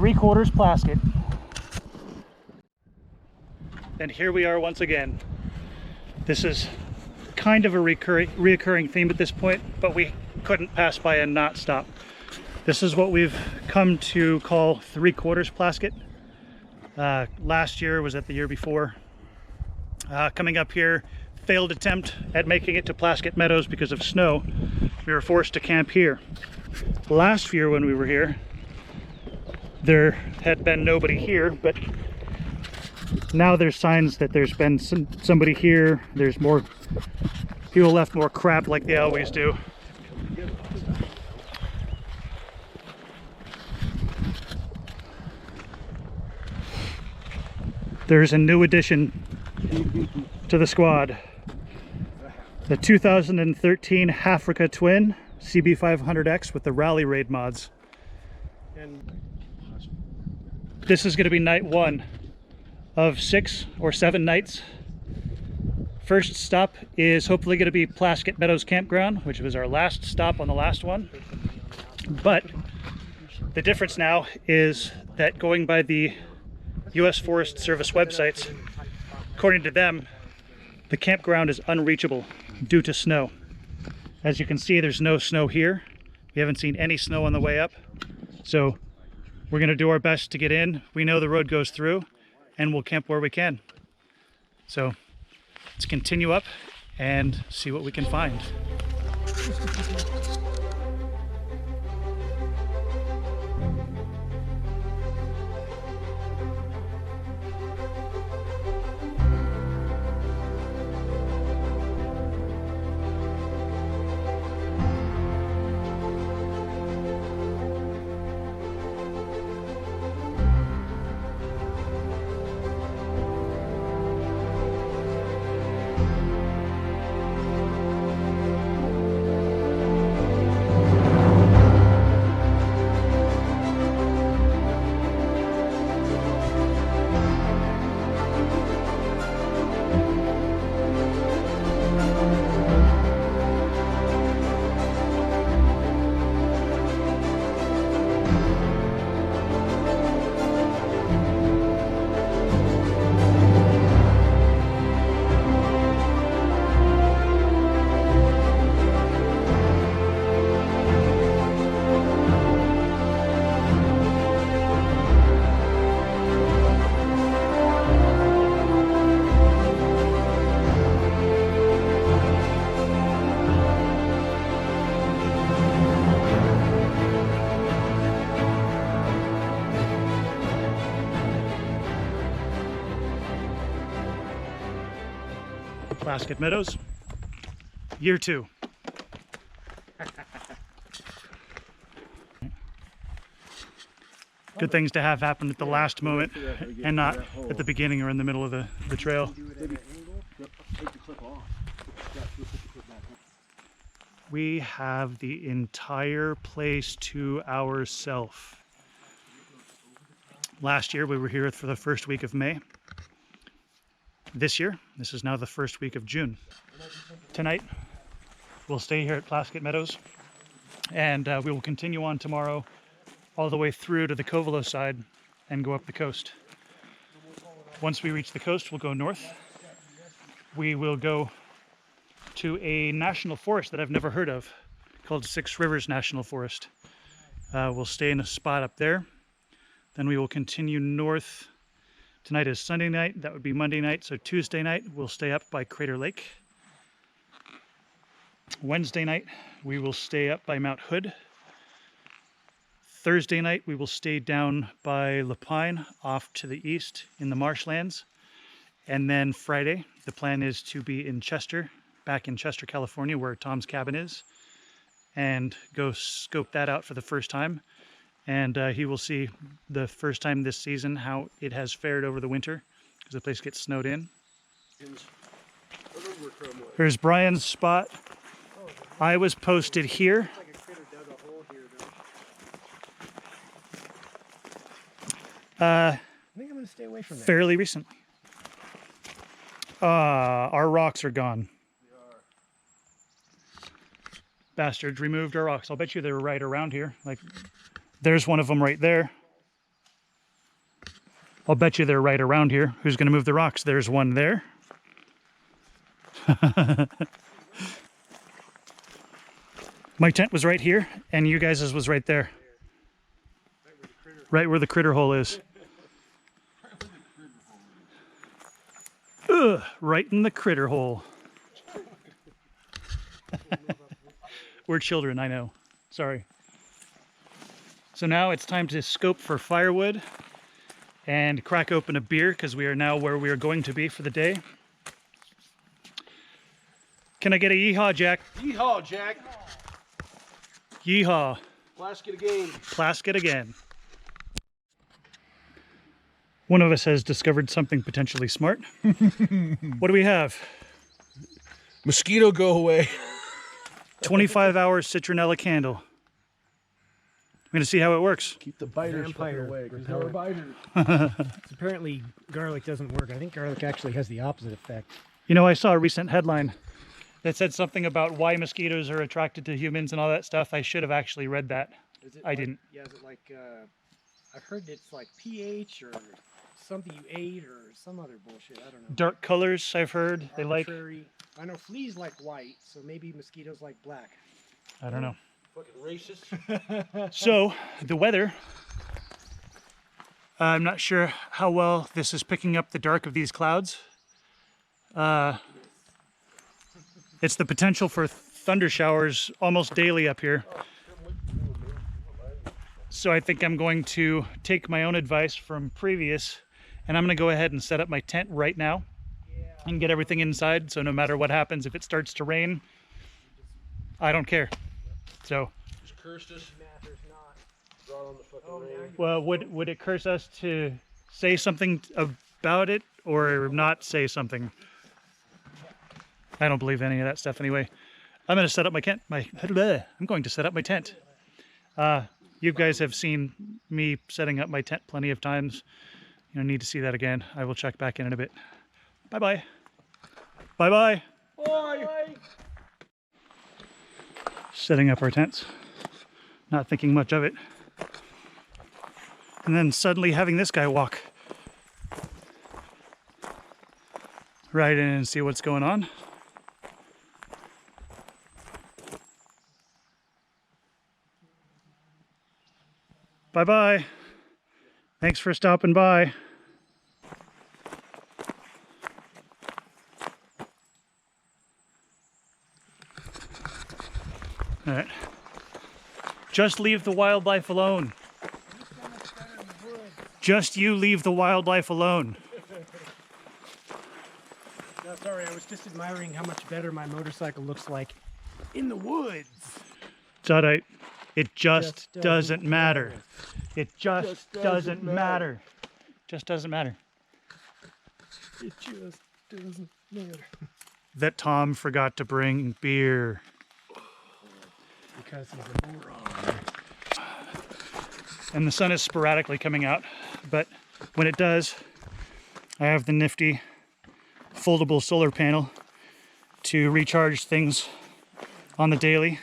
3/4 plastic. And here we are once again. This is kind of a reoccurring theme at this point, but we couldn't pass by and not stop. This is what we've come to call 3/4 plastic. Last year, was that the year before? Coming up here, failed attempt at making it to Plaskett Meadows because of snow. We were forced to camp here. Last year when we were here, there had been nobody here, but now there's signs that there's been somebody here. There's more people left more crap like they always do. There's a new addition to the squad. The 2013 Africa Twin CB500X with the Rally Raid mods. This is going to be night 1 of 6 or 7 nights. First stop is hopefully going to be Plaskett Meadows Campground, which was our last stop on the last one. But the difference now is that going by the U.S. Forest Service websites, according to them, the campground is unreachable due to snow. As you can see, there's no snow here. We haven't seen any snow on the way up. So we're going to do our best to get in. We know the road goes through, and we'll camp where we can. So let's continue up and see what we can find. Plaskett Meadows, year 2. Good things to have happen at the last moment and not at the beginning or in the middle of the trail. We have the entire place to ourselves. Last year we were here for the first week of May. This year, this is now the first week of June. Tonight, we'll stay here at Plaskett Meadows, and we will continue on tomorrow all the way through to the Covelo side and go up the coast. Once we reach the coast, we'll go north. We will go to a national forest that I've never heard of, called Six Rivers National Forest. We'll stay in a spot up there. Then we will continue north. Tonight is Sunday night, that would be Monday night, so Tuesday night we'll stay up by Crater Lake. Wednesday night we will stay up by Mt.Hood. Thursday night we will stay down by Lapine off to the east in the marshlands. And then Friday the plan is to be in Chester, back in Chester, California, where Tom's cabin is, and go scope that out for the first time. And he will see the first time this season how it has fared over the winter, because the place gets snowed in. Here's Brian's spot. I was posted here. I think I'm going to stay away from that. Fairly recently. Our rocks are gone. Bastards removed our rocks. I'll bet you they were right around here. Like, there's one of them right there. I'll bet you they're right around here. Who's going to move the rocks? There's one there. My tent was right here, and you guys' was right there. Right where the critter hole is. Ugh, right in the critter hole. We're children, I know. Sorry. So now it's time to scope for firewood and crack open a beer, because we are now where we are going to be for the day. Can I get a yeehaw, Jack? Yeehaw, Jack. Yeehaw. Plask it again. Plask it again. One of us has discovered something potentially smart. What do we have? Mosquito, go away. 25-hour citronella candle. I'm going to see how it works. Keep the biters Vampire away, because repellent. they're biters. Apparently, garlic doesn't work. I think garlic actually has the opposite effect. You know, I saw a recent headline that said something about why mosquitoes are attracted to humans and all that stuff. I should have actually read that. I didn't. Yeah, is it like, I've heard it's like pH or something you ate or some other bullshit. I don't know. Dark colors, I've heard. They like... Arbitrary. I know fleas like white, so maybe mosquitoes like black. I don't know. Fucking racist. So, the weather. I'm not sure how well this is picking up the dark of these clouds. It's the potential for thunder showers almost daily up here. So I think I'm going to take my own advice from previous, and I'm going to go ahead and set up my tent right now and get everything inside, so no matter what happens, if it starts to rain, I don't care. So, Just cursed us. Brought on the fucking rain. well, would it curse us to say something about it or not say something? I don't believe any of that stuff anyway. I'm going to set up my tent. I'm going to set up my tent. You guys have seen me setting up my tent plenty of times. You don't need to see that again. I will check back in a bit. Bye-bye. Bye-bye. Bye. Setting up our tents. Not thinking much of it. And then suddenly having this guy walk right in and see what's going on. Bye-bye. Thanks for stopping by. All right. Just leave the wildlife alone. Just you leave the wildlife alone. No, sorry, I was just admiring how much better my motorcycle looks like in the woods. It's all right. It just doesn't matter. It just doesn't matter. Just doesn't matter. It just doesn't matter. That Tom forgot to bring beer. Because he's a moron. And the sun is sporadically coming out, but when it does, I have the nifty foldable solar panel to recharge things on the daily.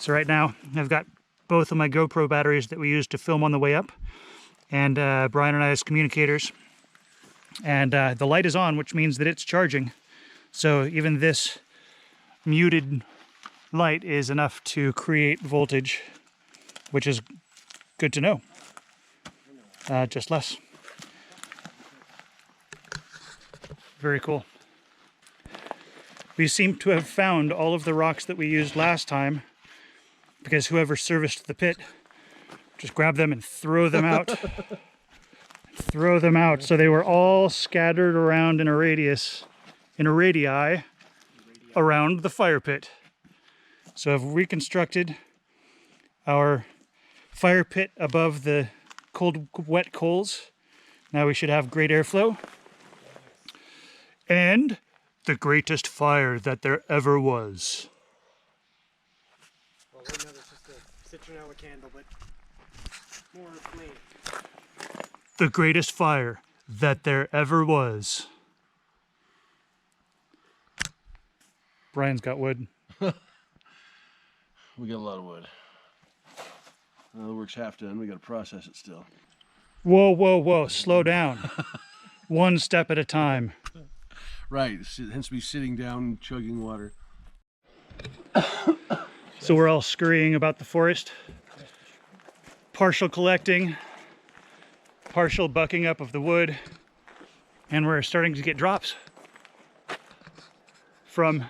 So right now, I've got both of my GoPro batteries that we use to film on the way up, and Brian and I's communicators. And the light is on, which means that it's charging. So even this muted light is enough to create voltage, which is good to know. Just less. Very cool. We seem to have found all of the rocks that we used last time, because whoever serviced the pit just grabbed them and throw them out. Throw them out. So they were all scattered around in a radius, in a radii around the fire pit. So I've reconstructed our fire pit above the cold, wet coals. Now we should have great airflow. And the greatest fire that there ever was. Well, right now there's just a citronella candle, but more flame. The greatest fire that there ever was. Brian's got wood. We got a lot of wood. The work's half done. We got to process it still. Whoa, whoa, whoa, slow down. One step at a time. Right, hence me sitting down chugging water. So we're all scurrying about the forest. Partial collecting, partial bucking up of the wood, and we're starting to get drops from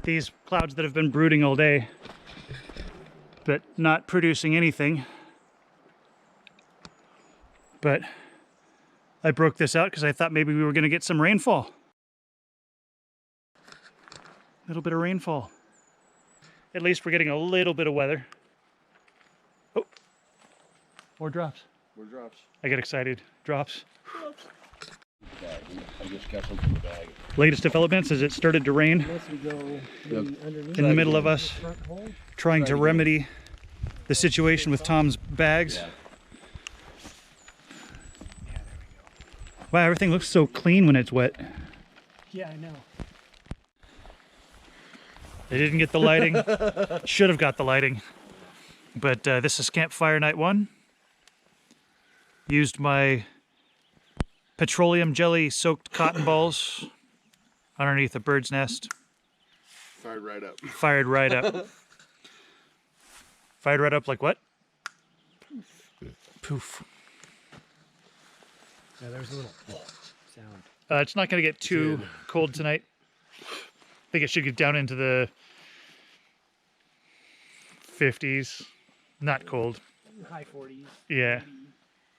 these clouds that have been brooding all day, but not producing anything. But I broke this out because I thought maybe we were going to get some rainfall. A little bit of rainfall. At least we're getting a little bit of weather. Oh, more drops. More drops. I get excited. Drops. I just got some from the bag. Latest developments is it started to rain Unless we go maybe underneath in the middle of us front hole. trying to remedy the situation with Tom's bags. Yeah. Yeah, there we go. Wow, everything looks so clean when it's wet. Yeah, I know. They didn't get the lighting. Should have got the lighting. But this is Campfire Night 1. Used my petroleum jelly soaked cotton balls underneath a bird's nest. Fired right up. Fired right up. Fired right up like what? Poof. Yeah, there's a little sound. It's not going to get too cold tonight. I think it should get down into the 50s. Not cold. High 40s. Yeah.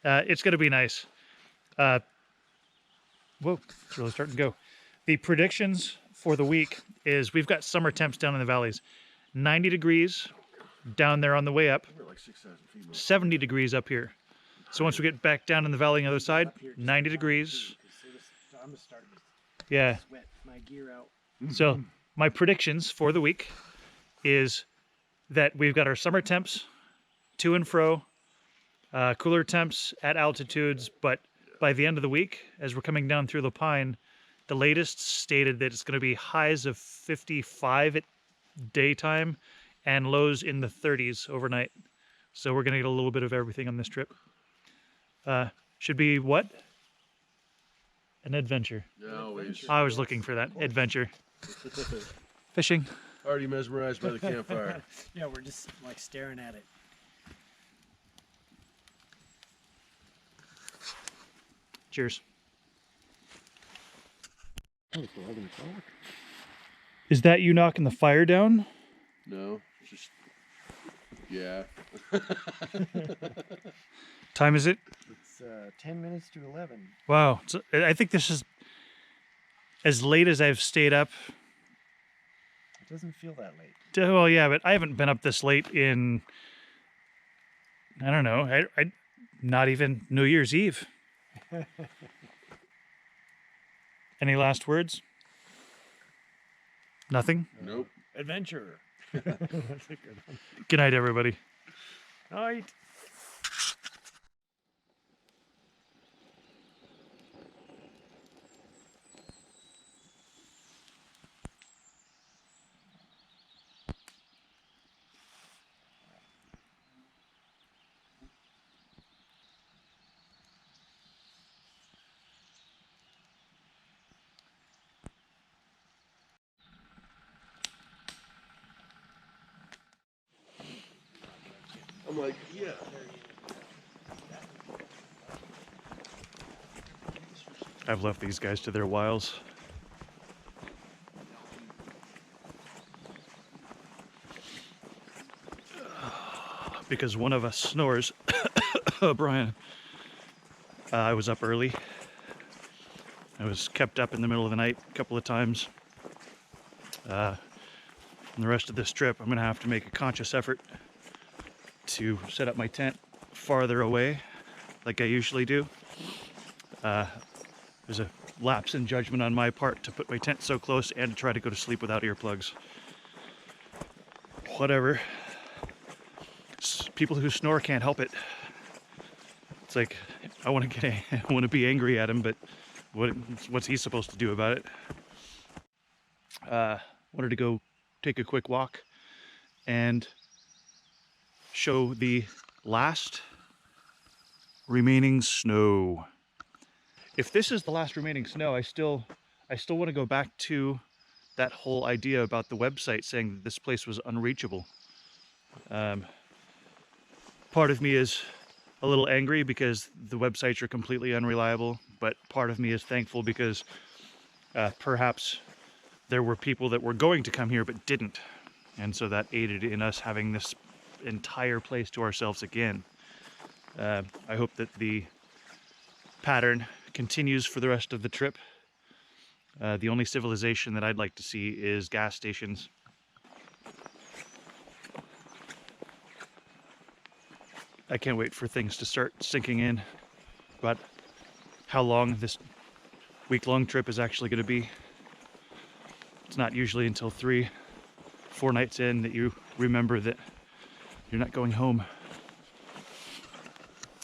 It's going to be nice. Whoa, it's really starting to go. The predictions for the week is we've got summer temps down in the valleys. 90 degrees down there on the way up. We're like 6,000 feet. 70 degrees up here. So once we get back down in the valley on the other side, 90 degrees. I'm gonna start to Yeah. sweat my gear out. So my predictions for the week is that we've got our summer temps to and fro, cooler temps at altitudes, but by the end of the week, as we're coming down through the pine, the latest stated that it's going to be highs of 55 at daytime and lows in the 30s overnight. So we're going to get a little bit of everything on this trip. Should be what? An adventure. Yeah, always. I was looking for that. Adventure. Fishing. Already mesmerized by the campfire. Yeah, we're just like staring at it. Cheers. Is that you knocking the fire down? No, just yeah. Time is it? It's 10 minutes to 11. Wow. So I think this is as late as I've stayed up. It doesn't feel that late. Well, yeah, but I haven't been up this late in, I don't know, I not even New Year's Eve. Any last words? Nothing? Nope. Adventure. That's a good one. Good night, everybody. Night. I'm like, yeah. I've left these guys to their wiles. Because one of us snores. Oh, Brian. I was up early. I was kept up in the middle of the night a couple of times. And the rest of this trip, I'm going to have to make a conscious effort to set up my tent farther away, like I usually do. There's a lapse in judgment on my part to put my tent so close and to try to go to sleep without earplugs. Whatever. People who snore can't help it. It's like I want to be angry at him, but what's he supposed to do about it? Wanted to go take a quick walk and show the last remaining snow. If this is the last remaining snow, I still want to go back to that whole idea about the website saying that this place was unreachable. Part of me is a little angry because the websites are completely unreliable, but part of me is thankful because perhaps there were people that were going to come here but didn't, and so that aided in us having this entire place to ourselves again. I hope that the pattern continues for the rest of the trip. The only civilization that I'd like to see is gas stations. I can't wait for things to start sinking in about how long this week-long trip is actually going to be. It's not usually until 3-4 nights in that you remember that you're not going home.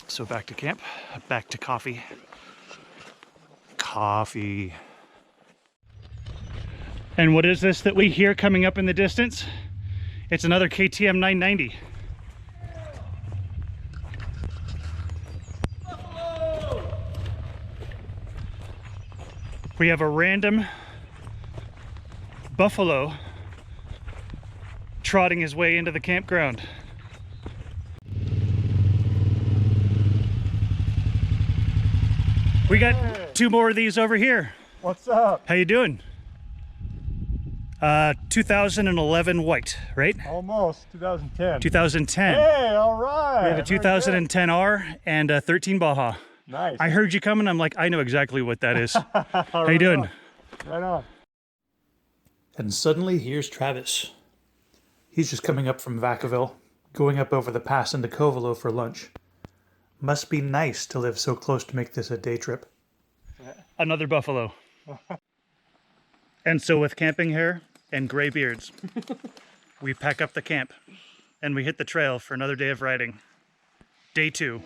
So back to camp, back to coffee. Coffee. And what is this that we hear coming up in the distance? It's another KTM 990. We have a random buffalo trotting his way into the campground. We got 2 more of these over here. What's up? How you doing? 2011 white, right? Almost 2010. 2010. Hey, all right. We have a 2010R and a 13 Baja. Nice. I heard you coming. I'm like, I know exactly what that is. How you Right doing? on. Right on. And suddenly here's Travis. He's just coming up from Vacaville, going up over the pass into Covelo for lunch. Must be nice to live so close to make this a day trip. Another buffalo. And so with camping hair and gray beards, we pack up the camp and we hit the trail for another day of riding. Day 2.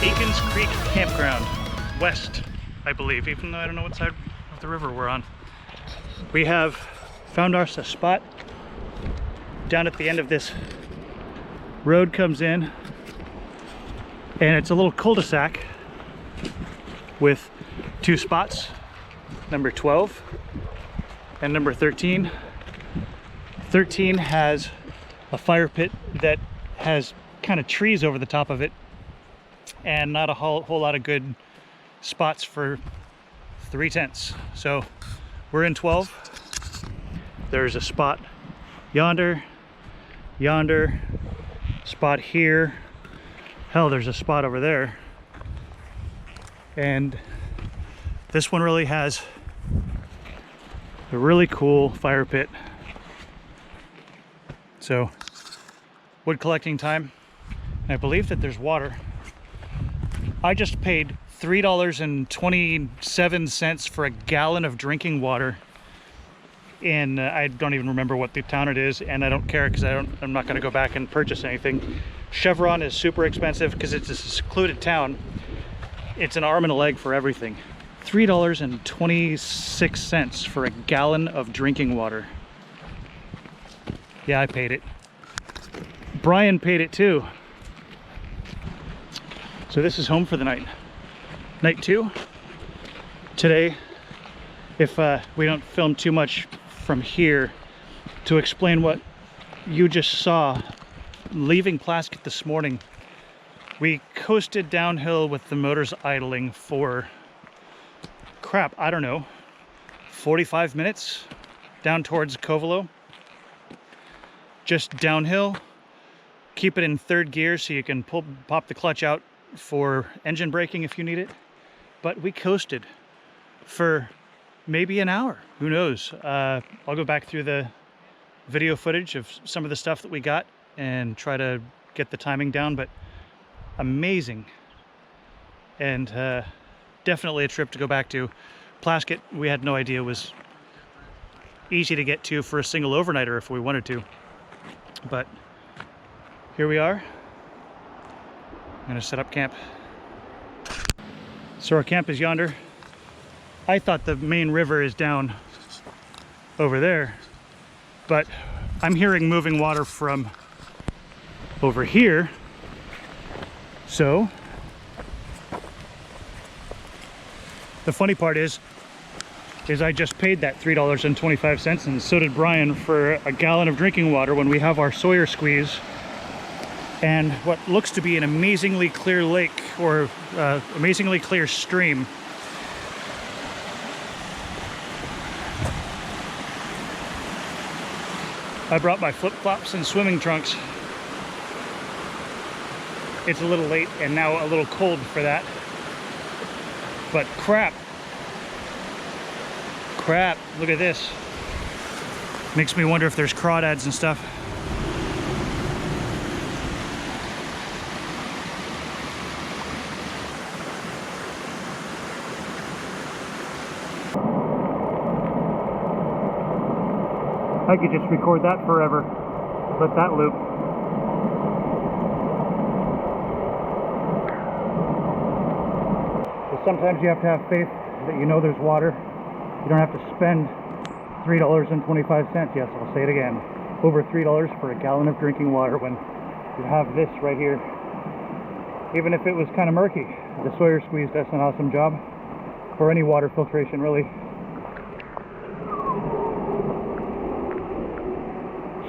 Aikens Creek Campground, west, I believe, even though I don't know what side of the river we're on. We have found us a spot down at the end of this road comes in, and it's a little cul-de-sac with two spots, number 12 and number 13. 13 has a fire pit that has kind of trees over the top of it and not a whole lot of good spots for 3 tents. So we're in 12. There's a spot yonder, yonder, spot here. Hell, there's a spot over there. And this one really has a really cool fire pit. So wood collecting time. And I believe that there's water. I just paid $3.27 for a gallon of drinking water, and I don't even remember what the town it is, and I don't care because I'm not going to go back and purchase anything. Chevron is super expensive because it's a secluded town. It's an arm and a leg for everything. $3.26 for a gallon of drinking water. Yeah, I paid it. Brian paid it too. So this is home for the night. Night 2. Today, if we don't film too much from here, to explain what you just saw, leaving Plaskett this morning, we coasted downhill with the motors idling for, crap, I don't know, 45 minutes down towards Covelo. Just downhill, keep it in 3rd gear so you can pop the clutch out for engine braking if you need it. But we coasted for maybe an hour, who knows. I'll go back through the video footage of some of the stuff that we got and try to get the timing down, but amazing. And definitely a trip to go back to. Plaskett, we had no idea was easy to get to for a single overnighter if we wanted to. But here we are. I'm gonna set up camp. So our camp is yonder. I thought the main river is down over there, but I'm hearing moving water from over here. So the funny part is I just paid that $3.25, and so did Brian, for a gallon of drinking water when we have our Sawyer squeeze and what looks to be an amazingly clear lake, or amazingly clear stream. I brought my flip-flops and swimming trunks. It's a little late and now a little cold for that. But crap, look at this. Makes me wonder if there's crawdads and stuff. I could just record that forever. Let that loop. So sometimes you have to have faith that you know there's water. You don't have to spend $3.25. Yes, I'll say it again. Over $3 for a gallon of drinking water when you have this right here. Even if it was kind of murky, the Sawyer squeeze does an awesome job. Or any water filtration, really.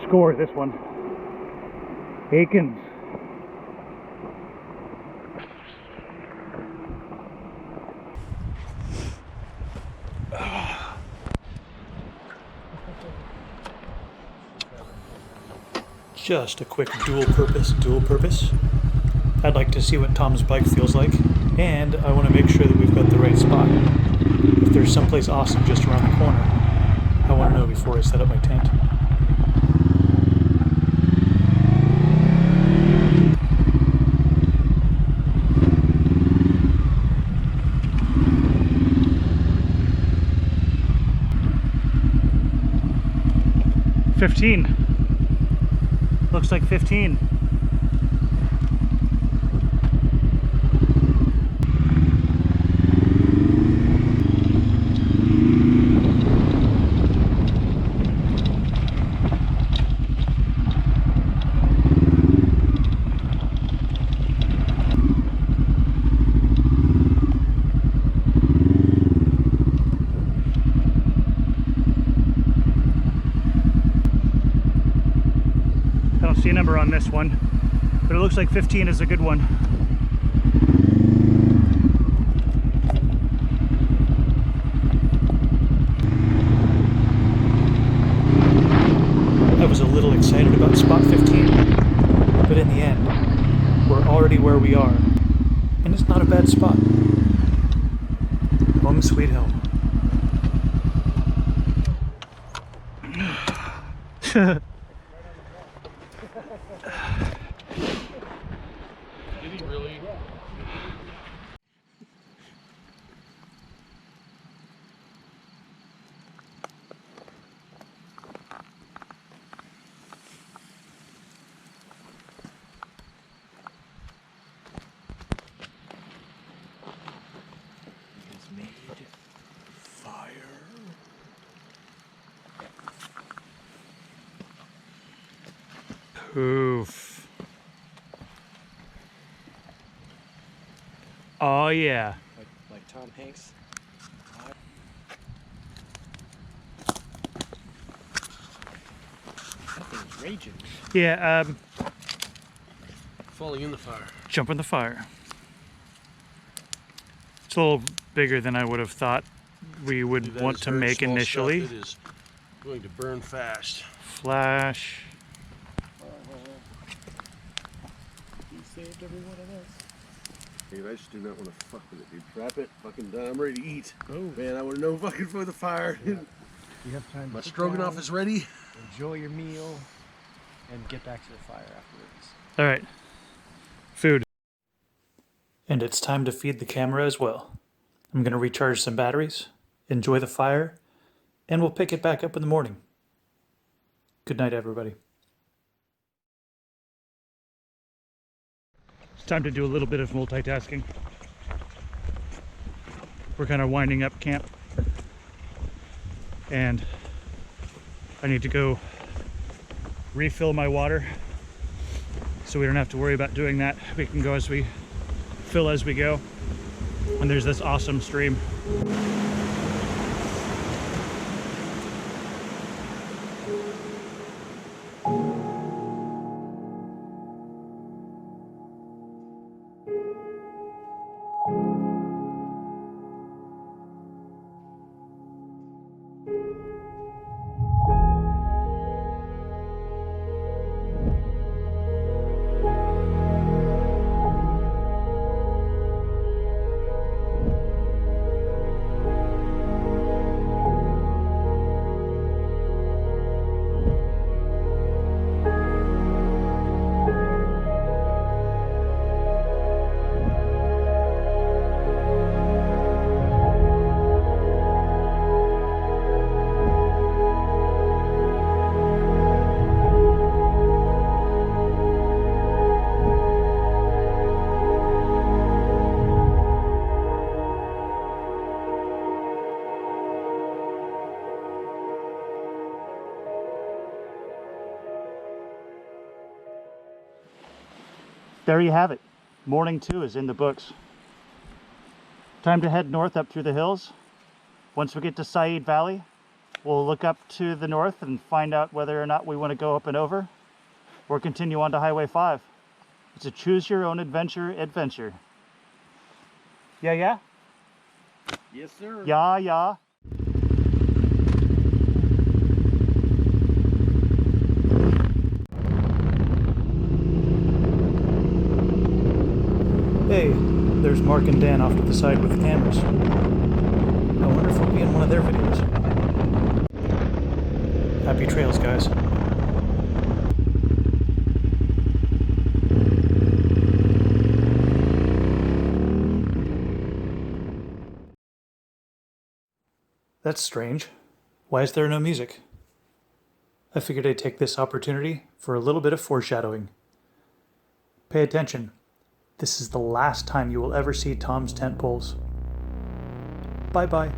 Score this one. Aikens. Just a quick dual purpose. I'd like to see what Tom's bike feels like, and I want to make sure that we've got the right spot. If there's someplace awesome just around the corner, I want to know before I set up my tent. Looks like 15. see a number on this one, but it looks like 15 is a good one. I was a little excited about spot 15, but in the end, we're already where we are, and it's not a bad spot. Home sweet home. Did he really? It's made fire. Poof. Oh yeah. Like Tom Hanks. That thing's raging. Yeah, Falling in the fire. jump in the fire. It's a little bigger than I would have thought we would That want is to very make small initially. stuff. It is going to burn fast. Flash. He saved every one of us. Dude, I just do not want to fuck with it, dude. Trap it, fucking done. I'm ready to eat. Oh, Man, I want to know fucking for the fire. you have time to My sit stroganoff down, is ready. enjoy your meal, and get back to the fire afterwards. All right. Food. And it's time to feed the camera as well. I'm going to recharge some batteries, enjoy the fire, and we'll pick it back up in the morning. Good night, everybody. It's time to do a little bit of multitasking. We're kind of winding up camp, and I need to go refill my water so we don't have to worry about doing that. We can go as we fill as we go. And there's this awesome stream. There you have it. Morning 2 is in the books. Time to head north up through the hills. Once we get to Said Valley, we'll look up to the north and find out whether or not we want to go up and over or continue on to Highway 5. It's a choose your own adventure. Yeah? Yes, sir. Yeah. Hey, there's Mark and Dan off to the side with cameras. I wonder if we'll be in one of their videos. Happy trails, guys. That's strange. Why is there no music? I figured I'd take this opportunity for a little bit of foreshadowing. Pay attention. This is the last time you will ever see Tom's tent poles. Bye-bye.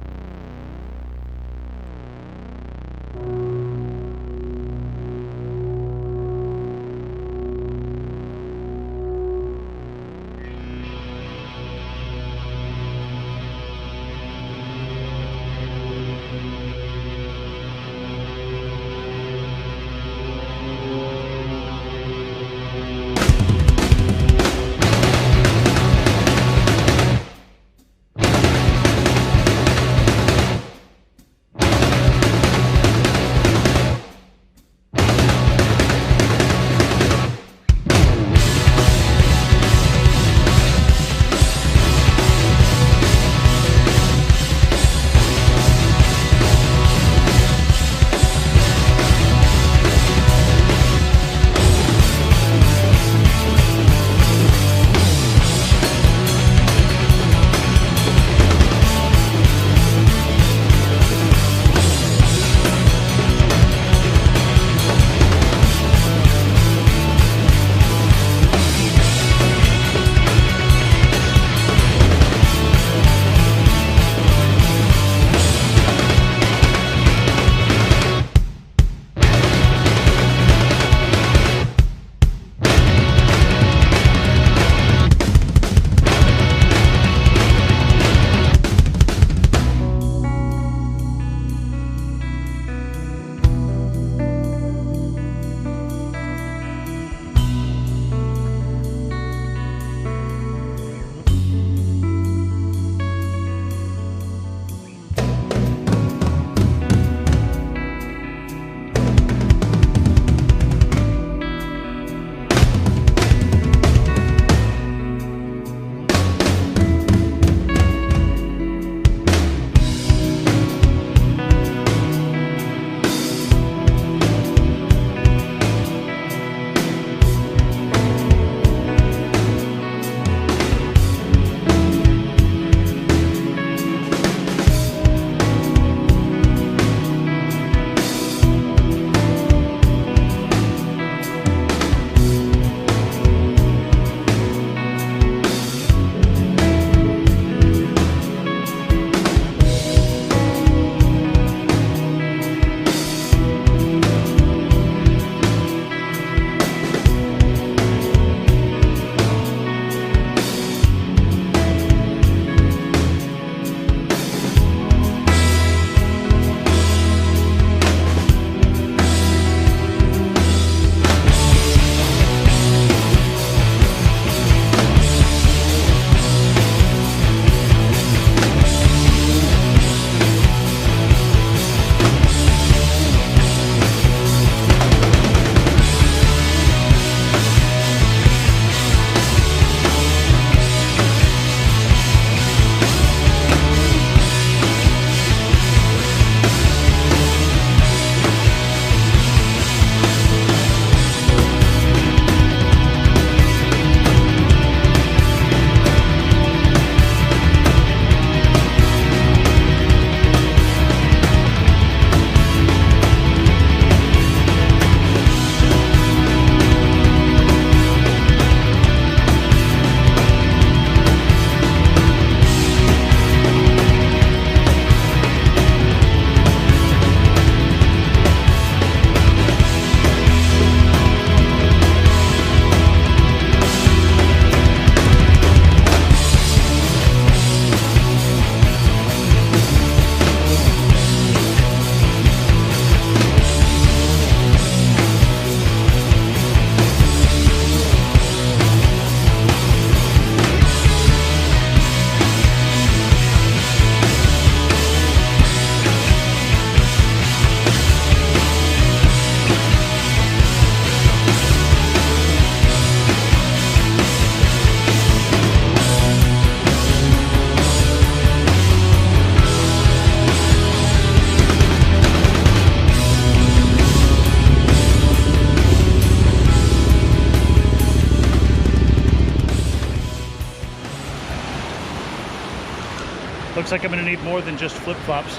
Looks like I'm gonna need more than just flip-flops.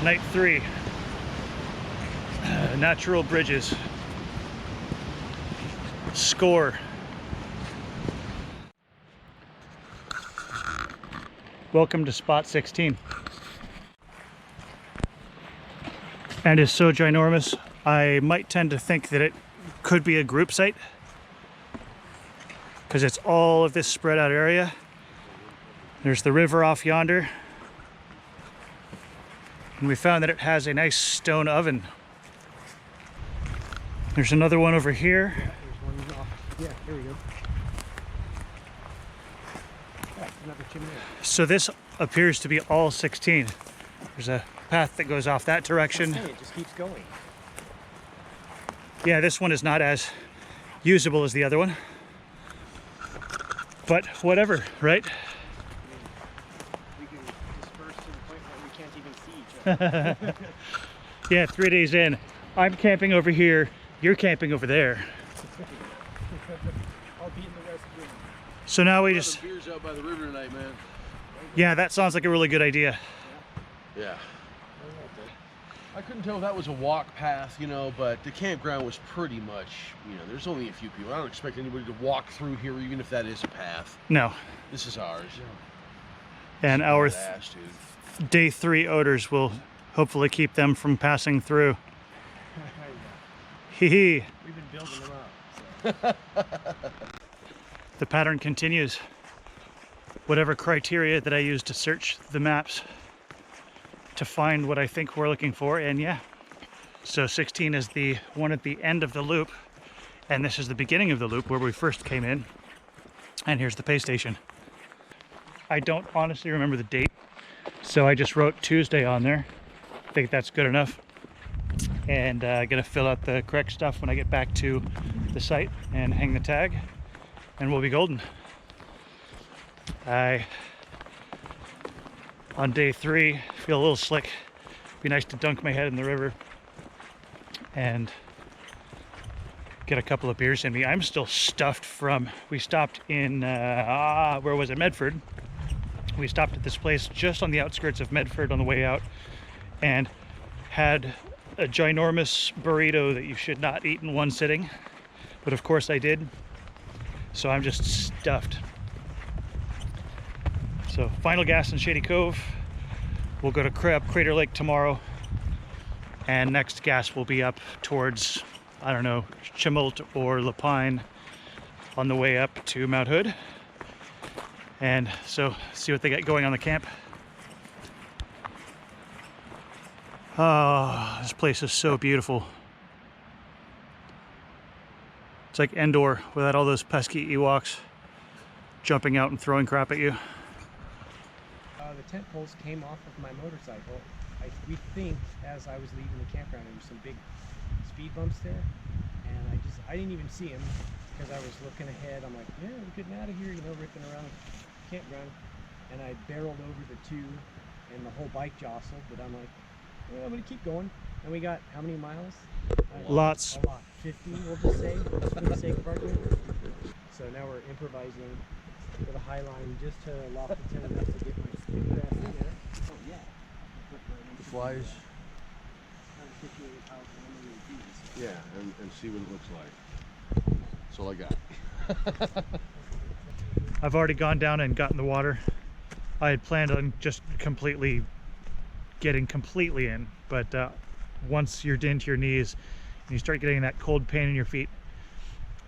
Night 3. Natural bridges. Score. Welcome to spot 16. And is so ginormous, I might tend to think that it could be a group site, because it's all of this spread out area. There's the river off yonder. And we found that it has a nice stone oven. There's another one over here. There's one off. Yeah, here we go. Yeah, another chimney. So this appears to be all 16. There's a path that goes off that direction. It just keeps going. Yeah, this one is not as usable as the other one. But whatever, right? We can disperse to the point where we can't even see each other. Yeah, 3 days in. I'm camping over here, you're camping over there. I'll be in the West Wing. So now we The just... beer's out by the river tonight, man. Yeah, that sounds like a really good idea. Yeah. I couldn't tell if that was a walk path, you know, but the campground was pretty much, you know, there's only a few people. I don't expect anybody to walk through here, even if that is a path. No. This is ours. And our Badass, dude. day 3 odors will hopefully keep them from passing through. Hee hee. We've been building them up. So. The pattern continues. Whatever criteria that I use to search the maps to find what I think we're looking for, and yeah. So 16 is the one at the end of the loop, and this is the beginning of the loop where we first came in. And here's the pay station. I don't honestly remember the date, so I just wrote Tuesday on there. I think that's good enough. And I'm gonna fill out the correct stuff when I get back to the site and hang the tag, and we'll be golden. On day 3, feel a little slick. Be nice to dunk my head in the river and get a couple of beers in me. I'm still stuffed from, we stopped in, where was it, Medford. We stopped at this place just on the outskirts of Medford on the way out and had a ginormous burrito that you should not eat in one sitting, but of course I did. So I'm just stuffed. So final gas in Shady Cove. We'll go to Crater Lake tomorrow, and next gas will be up towards, I don't know, Chimult or Lapine on the way up to Mt.Hood. And so see what they got going on the camp. Oh, this place is so beautiful. It's like Endor without all those pesky Ewoks jumping out and throwing crap at you. The tent poles came off of my motorcycle. We think as I was leaving the campground, there were some big speed bumps there, and I didn't even see them because I was looking ahead. I'm like, yeah, we're getting out of here, you know, ripping around the campground, and I barreled over the 2, and the whole bike jostled. But I'm like, well, I'm gonna keep going. And we got how many miles? Lots. A lot. 50, we'll just say, just for the sake of argument. So now we're improvising with a high line just to loft the tent enough to get my speed grass in there. Oh yeah. Flies. 158,000 feet. Yeah, and see what it looks like. That's all I got. I've already gone down and gotten the water. I had planned on just getting completely in, but once you're into your knees and you start getting that cold pain in your feet,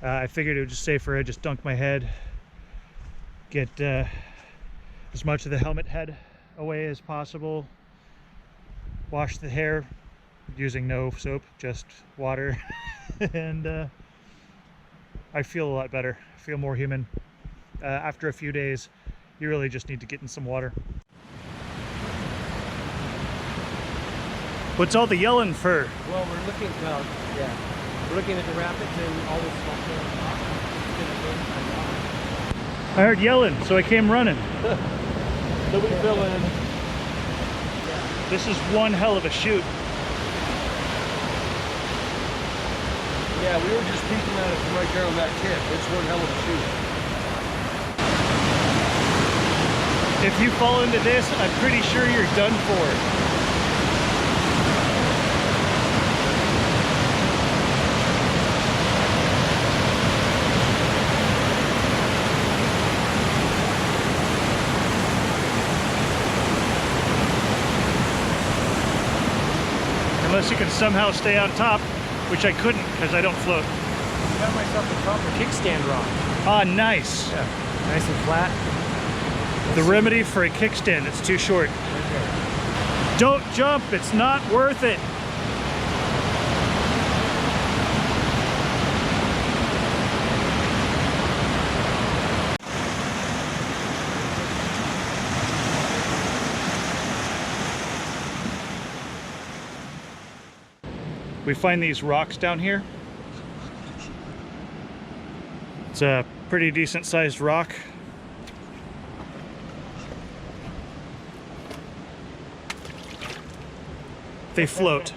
I figured it would just safer. I just dunk my head, get as much of the helmet head away as possible, wash the hair using no soap, just water, and I feel a lot better. I feel more human. After a few days, you really just need to get in some water. What's all the yelling for? Well, we're looking, we're looking at the rapids and all this stuff. I heard yelling, so I came running. So we fill in. This is one hell of a shoot. Yeah, we were just peeking at it from right there on that tip. It's one hell of a shoot. If you fall into this, I'm pretty sure you're done for. Unless you can somehow stay on top, which I couldn't because I don't float. I got myself a proper kickstand rock. Ah, nice. Yeah, nice and flat. The remedy for a kickstand that's too short. Okay. Don't jump, it's not worth it. We find these rocks down here. It's a pretty decent sized rock. They float.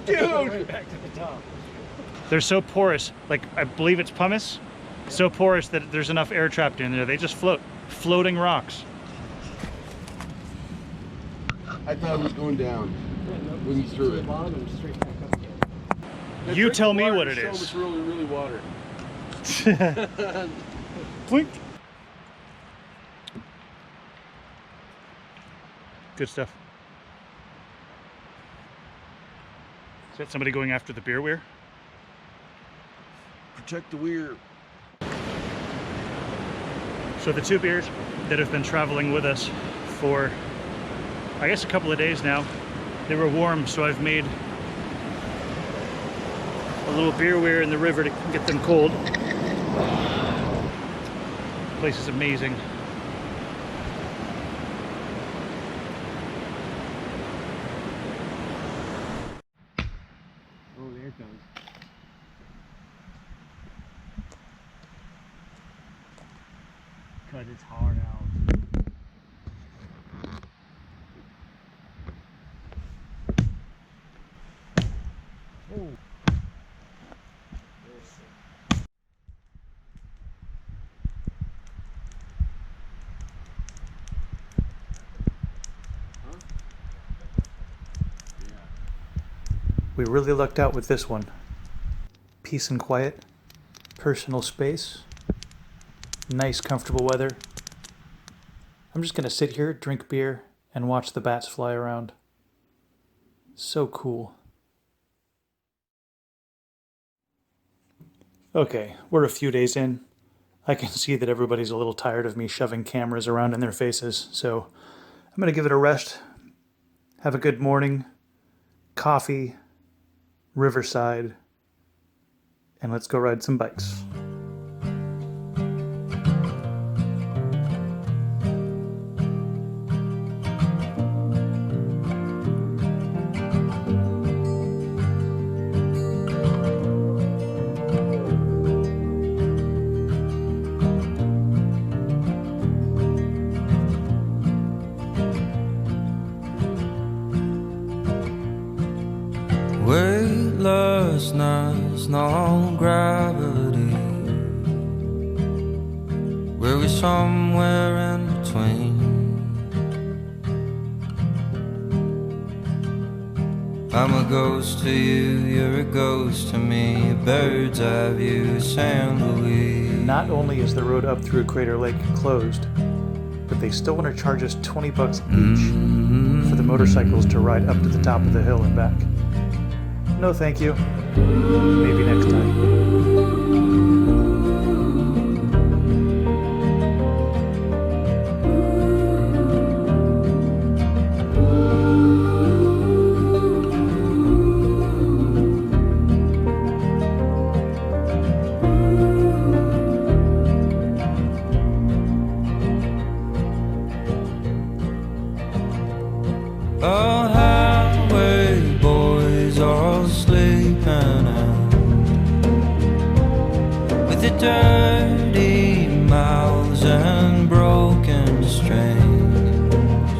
Dude! Right back to the top. They're so porous, like I believe it's pumice, so porous that there's enough air trapped in there. They just float. Floating rocks. I thought it was going down when you threw it. Bottom and straight back up again. You tell me Water what it show is. It's really, really water. Blink. Good stuff. Is that somebody going after the beer weir? Protect the weir. So the two beers that have been traveling with us for, I guess, a couple of days now, they were warm, so I've made a little beer weir in the river to get them cold. The place is amazing. Oh, there it goes. Cut its heart out. Oh. We really lucked out with this one. Peace and quiet, personal space, nice comfortable weather. I'm just gonna sit here, drink beer, and watch the bats fly around. So cool. Okay, we're a few days in. I can see that everybody's a little tired of me shoving cameras around in their faces, so I'm gonna give it a rest. Have a good morning, coffee, Riverside, and let's go ride some bikes. Weightlessness, no gravity. Were we somewhere in between? I'm a ghost to you, you're a ghost to me. A bird's eye view, sandalweed. Not only is the road up through Crater Lake closed, but they still want to charge us $20 each for the motorcycles to ride up to the top of the hill and back. No thank you. Maybe next time. Oh, highway boys all sleeping out with the dirty mouths and broken strings.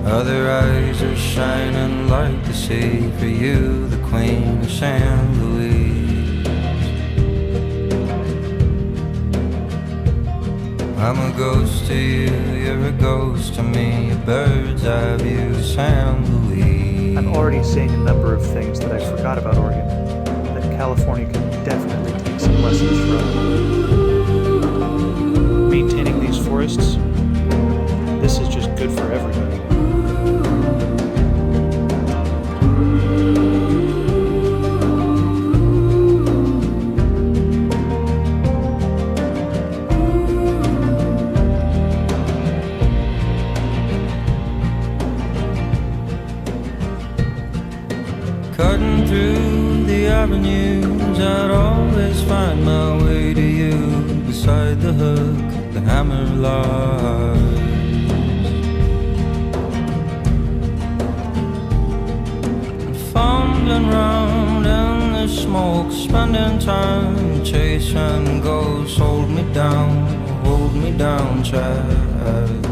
Other eyes are shining like the sea for you, the queen of San Luis. I'm a ghost to you, you're a ghost to me, a bird's eye view, San Luis. I'm already seeing a number of things that I forgot about Oregon, that California could definitely take some lessons from. Maintaining these forests, this is just good for everybody. Cutting through the avenues, I'd always find my way to you. Beside the hook, the hammer lies. And fumbling round in the smoke, spending time chasing ghosts. Hold me down, child.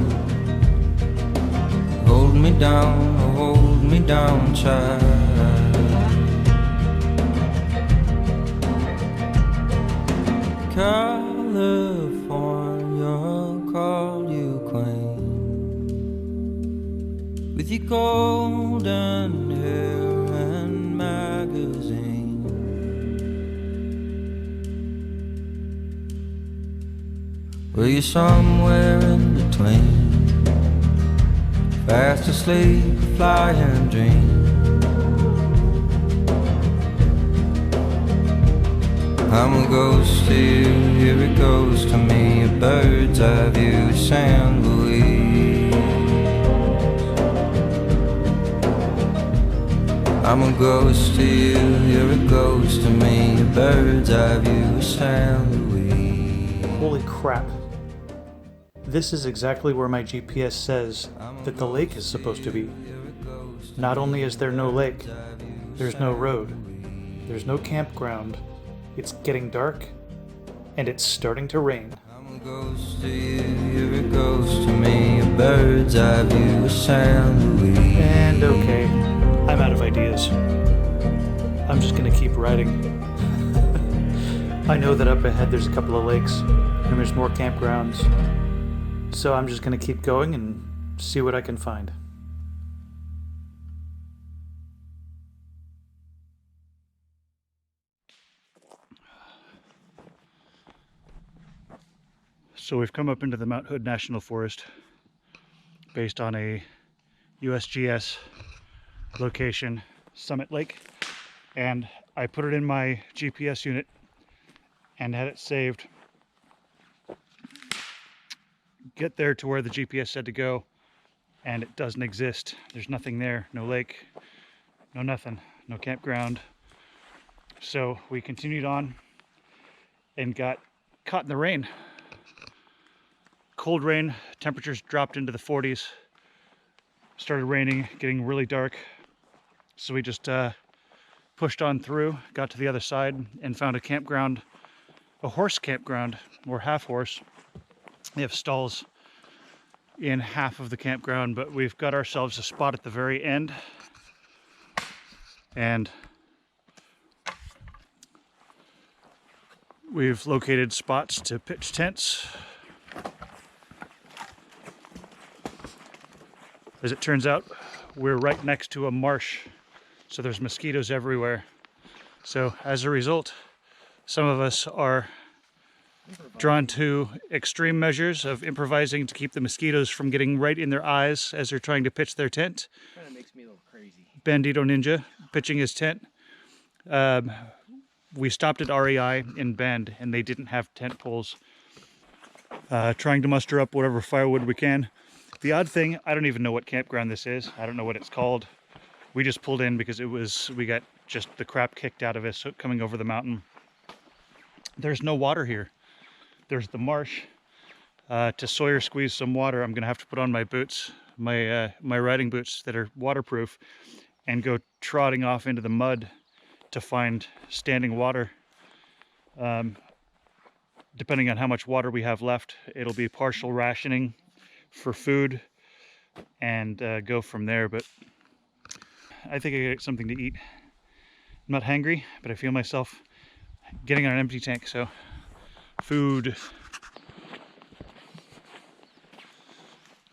Hold me down, child. California called you queen, with your golden hair and magazine. Were you somewhere in between, fast asleep, flying dream? I'm a ghost to you, you're a ghost to me, a bird's eye view, San Luis. I'm a ghost to you, you're a ghost to me, a bird's eye view, San Luis. Holy crap. This is exactly where my GPS says that the lake is supposed to be. Not only is there no lake, there's no road, there's no campground. It's getting dark, and it's starting to rain. I'm a ghost to you, you're a ghost to me, a bird's eye view of San Luis. And okay, I'm out of ideas. I'm just gonna keep riding. I know that up ahead there's a couple of lakes, and there's more campgrounds. So I'm just gonna keep going and see what I can find. So we've come up into the Mt.Hood National Forest based on a USGS location, Summit Lake, and I put it in my GPS unit and had it saved. Get there to where the GPS said to go, and it doesn't exist. There's nothing there, no lake, no nothing, no campground. So we continued on and got caught in the rain. Cold rain, temperatures dropped into the 40s, started raining, getting really dark. So we just pushed on through, got to the other side, and found a campground, a horse campground, or half horse. They have stalls in half of the campground, but we've got ourselves a spot at the very end. And we've located spots to pitch tents. As it turns out, we're right next to a marsh, so there's mosquitoes everywhere. So as a result, some of us are drawn to extreme measures of improvising to keep the mosquitoes from getting right in their eyes as they're trying to pitch their tent. Kind of makes me a little crazy. Bandito Ninja pitching his tent. We stopped at REI in Bend, and they didn't have tent poles. Trying to muster up whatever firewood we can. The odd thing, I don't even know what campground this is. I don't know what it's called. We just pulled in because we got just the crap kicked out of us coming over the mountain. There's no water here. There's the marsh. To Sawyer squeeze some water, I'm gonna have to put on my boots, my riding boots that are waterproof, and go trotting off into the mud to find standing water. Depending on how much water we have left, it'll be partial rationing for food and go from there. But I think I get something to eat. I'm not hangry, but I feel myself getting on an empty tank, so food.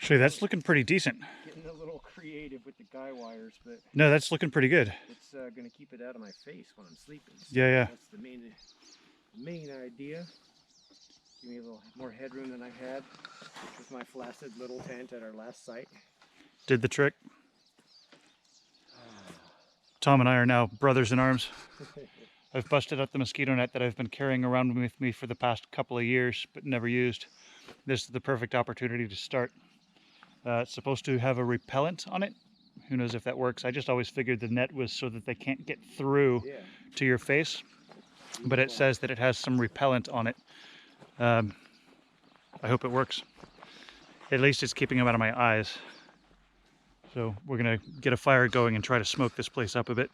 Actually, that's looking pretty decent. Getting a little creative with the guy wires, but No, that's looking pretty good. it's going to keep it out of my face when I'm sleeping. So Yeah, yeah. That's the main idea. Give me a little more headroom than I had with my flaccid little tent at our last site. Did the trick. Tom and I are now brothers in arms. I've busted out the mosquito net that I've been carrying around with me for the past couple of years, but never used. This is the perfect opportunity to start. It's supposed to have a repellent on it. Who knows if that works? I just always figured the net was so that they can't get through to your face, but it says that it has some repellent on it. I hope it works. At least it's keeping them out of my eyes. So we're gonna get a fire going and try to smoke this place up a bit.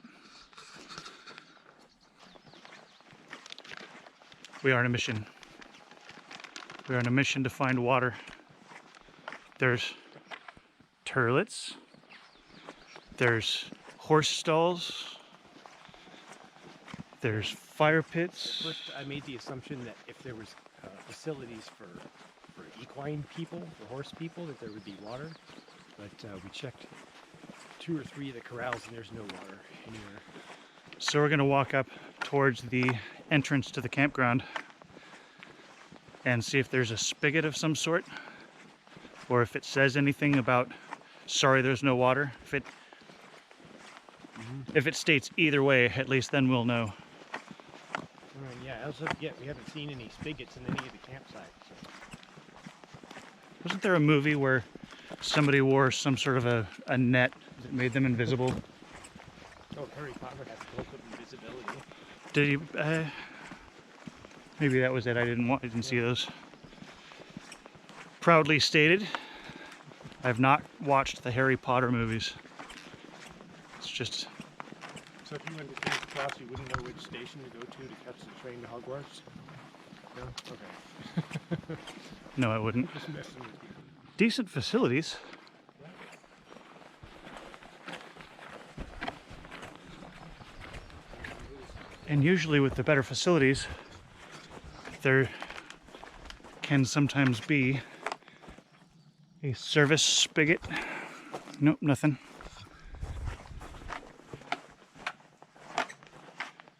We are on a mission. We are on a mission to find water. There's turlets. There's horse stalls. There's fire pits. First, I made the assumption that if there was facilities for equine people, for horse people, that there would be water. But we checked 2 or 3 of the corrals and there's no water anywhere. So we're gonna walk up towards the entrance to the campground and see if there's a spigot of some sort, or if it says anything about, sorry, there's no water. If it states either way, at least then we'll know. Yeah, as of yet, we haven't seen any spigots in any of the campsites. So. Wasn't there a movie where somebody wore some sort of a net that made them invisible? Oh, Harry Potter has cloak of invisibility. Did you? Maybe that was it. I didn't see those. Proudly stated, I've not watched the Harry Potter movies. It's just. So if you went to King's Cross, you wouldn't know which station to go to catch the train to Hogwarts? No? Okay. No, I wouldn't. Just messing with you. Decent facilities. And usually with the better facilities, there can sometimes be a service spigot. Nope, nothing.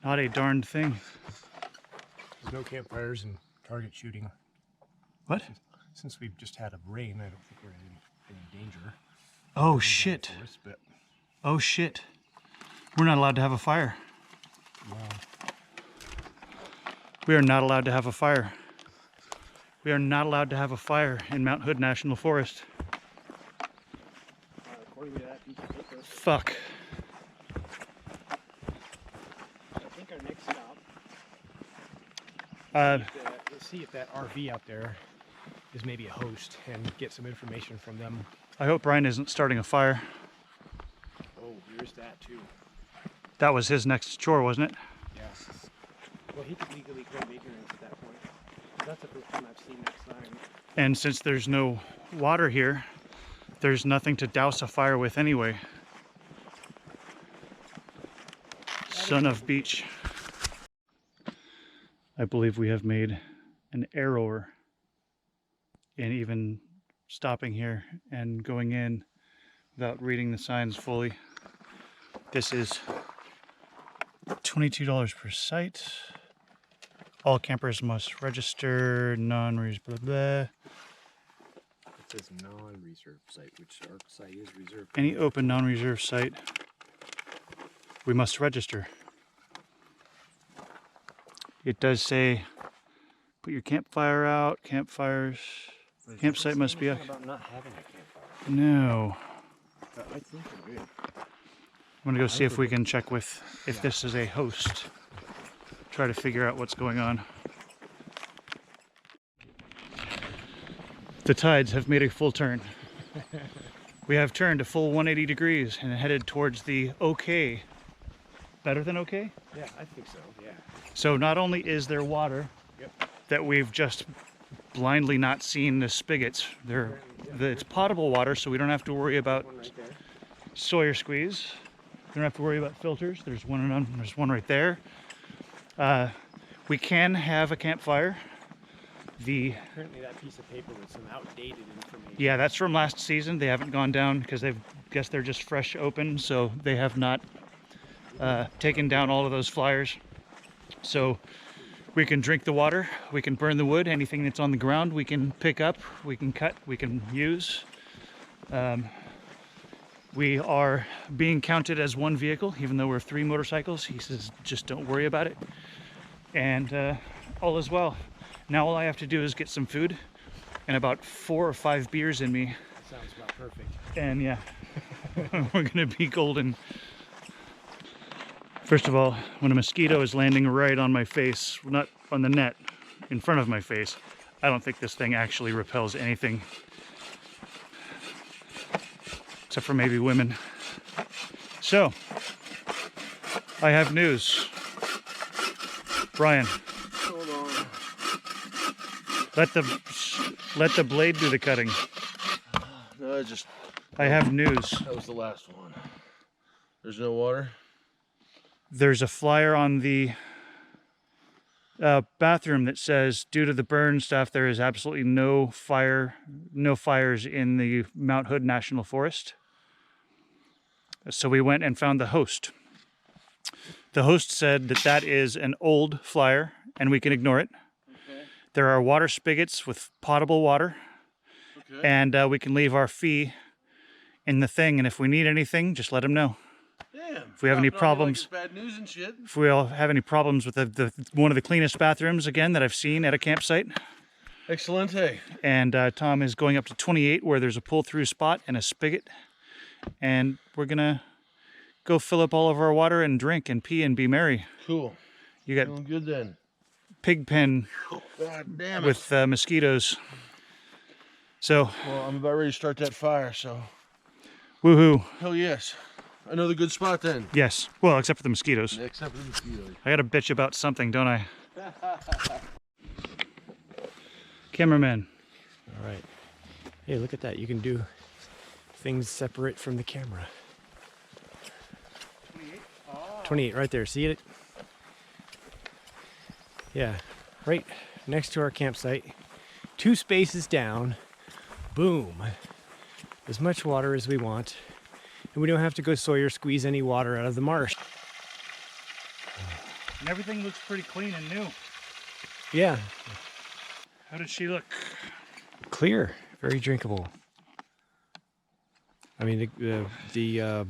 Not a darned thing. There's no campfires and target shooting. What? Since we've just had a rain, I don't think we're in any danger. Oh shit. But Oh shit. We're not allowed to have a fire. wow. We are not allowed to have a fire. We are not allowed to have a fire in Mt.Hood National Forest. According to that piece of paper, Fuck. I think our next stop, let's see if that RV out there is maybe a host and get some information from them. I hope Brian isn't starting a fire. Oh, there's that too. That was his next chore, wasn't it? Yeah. Well, he could legally claim ignorance at that point. That's the first time I've seen that sign. And since there's no water here, there's nothing to douse a fire with anyway. Son of beach. I believe we have made an error in even stopping here and going in without reading the signs fully. This is $22 per site. All campers must register, non-res, blah, blah. It says non-reserved site, which our site is reserved. Any open non-reserved site, we must register. It does say, put your campfire out, campfires, campsite must be out. About not having a campfire. No. I think we're good. I'm gonna go see if we can check with, if this is a host. Try to figure out what's going on. The tides have made a full turn. We have turned a full 180 degrees and headed towards the okay. Better than okay? Yeah, I think so, yeah. So not only is there water that we've just blindly not seen the spigots, it's potable water, so we don't have to worry about One right there. Sawyer squeeze. We don't have to worry about filters. There's one right there. We can have a campfire. Apparently that piece of paper with some outdated information. Yeah, that's from last season. They haven't gone down because they're just fresh open, so they have not taken down all of those flyers. So we can drink the water, we can burn the wood, anything that's on the ground we can pick up, we can cut, we can use. We are being counted as one vehicle, even though we're 3 motorcycles. He says, just don't worry about it. And all is well. Now all I have to do is get some food and about 4 or 5 beers in me. That sounds about perfect. And yeah, we're gonna be golden. First of all, when a mosquito is landing right on my face, not on the net, in front of my face, I don't think this thing actually repels anything. Except for maybe women. So, I have news. Brian, Hold on. let the blade do the cutting. No, I have news. that was the last one. There's no water? There's a flyer on the bathroom that says, due to the burn stuff, there is absolutely no fires in the Mt.Hood National Forest. So we went and found the host. The host said that that is an old flyer and we can ignore it. Okay. There are water spigots with potable water, Okay. and we can leave our fee in the thing. And if we need anything, just let him know. Damn. If we have any Dropping on me like problems- it's bad news and shit. If we all have any problems with the one of the cleanest bathrooms again that I've seen at a campsite. Excelente. And Tom is going up to 28 where there's a pull-through spot and a spigot. And we're gonna go fill up all of our water and drink and pee and be merry. Cool. You got Feeling good then. pig pen God damn it. with mosquitoes. So, Well, I'm about ready to start that fire, so. woohoo. Hell yes. Another good spot then. Yes. Well, except for the mosquitoes. Except for the mosquitoes. I gotta bitch about something, don't I? Cameraman. All right. Hey, look at that. You can do things separate from the camera. 28 right there. See it? Yeah. Right next to our campsite. 2 spaces down. Boom. As much water as we want. And we don't have to go Sawyer squeeze any water out of the marsh. And everything looks pretty clean and new. Yeah. How did she look? Clear. Very drinkable. I mean, the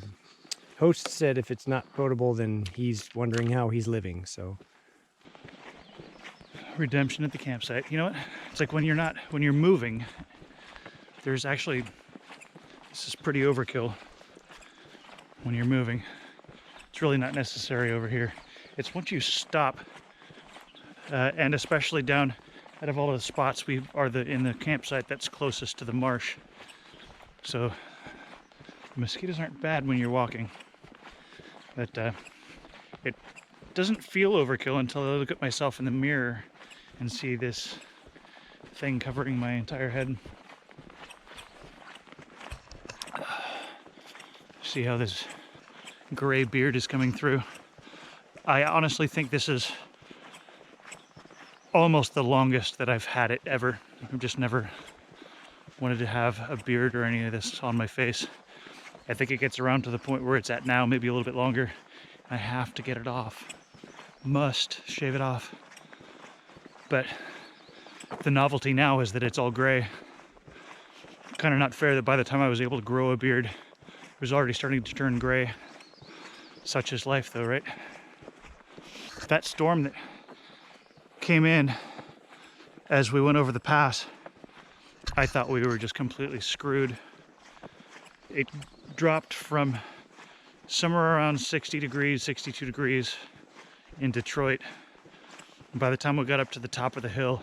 host said if it's not potable, then he's wondering how he's living, so. Redemption at the campsite. You know what? It's like when you're moving, there's actually, this is pretty overkill when you're moving. It's really not necessary over here. It's once you stop, and especially down out of all the spots we are in the campsite that's closest to the marsh. So the mosquitoes aren't bad when you're walking, but it doesn't feel overkill until I look at myself in the mirror and see this thing covering my entire head. See how this gray beard is coming through. I honestly think this is almost the longest that I've had it ever. I've just never wanted to have a beard or any of this on my face. I think it gets around to the point where it's at now, maybe a little bit longer. I have to get it off. Must shave it off. But the novelty now is that it's all gray. Kind of not fair that by the time I was able to grow a beard, it was already starting to turn gray. Such is life though, right? That storm that came in as we went over the pass, I thought we were just completely screwed. It dropped from somewhere around 60 degrees, 62 degrees in Detroit. And by the time we got up to the top of the hill,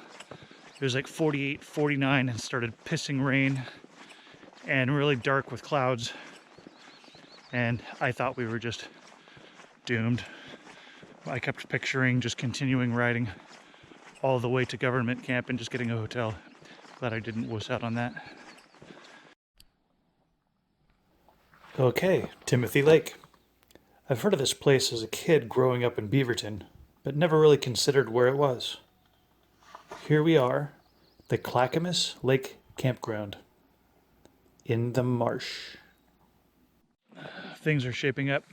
it was like 48, 49 and started pissing rain and really dark with clouds. And I thought we were just doomed. I kept picturing just continuing riding all the way to government camp and just getting a hotel. Glad I didn't wuss out on that. Okay, Timothy Lake. I've heard of this place as a kid growing up in Beaverton, but never really considered where it was. Here we are, The Clackamas Lake Campground in the marsh. Things are shaping up.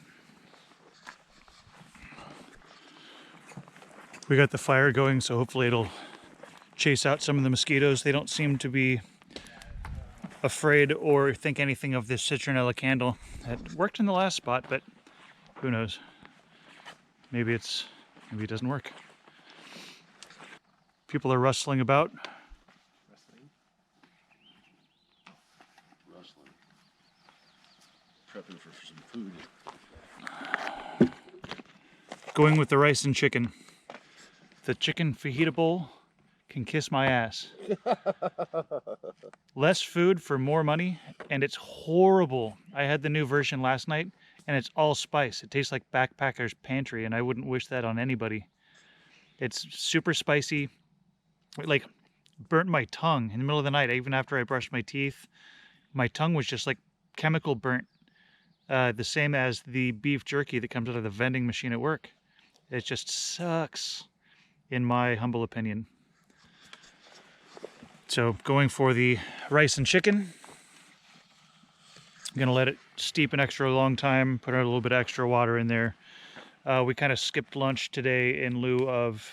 We got the fire going, so hopefully it'll chase out some of the mosquitoes. They don't seem to be afraid or think anything of this citronella candle. It worked in the last spot, but who knows? Maybe it doesn't work. People are rustling about. Rustling. Prepping for some food. Going with the rice and chicken. The chicken fajita bowl can kiss my ass. Less food for more money, and it's horrible. I had the new version last night, and it's all spice. It tastes like Backpacker's Pantry, and I wouldn't wish that on anybody. It's super spicy. It like burnt my tongue in the middle of the night. Even after I brushed my teeth, my tongue was just like chemical burnt. The same as the beef jerky that comes out of the vending machine at work. It just sucks, in my humble opinion. So going for the rice and chicken. I'm gonna let it steep an extra long time, put a little bit of extra water in there. We kind of skipped lunch today in lieu of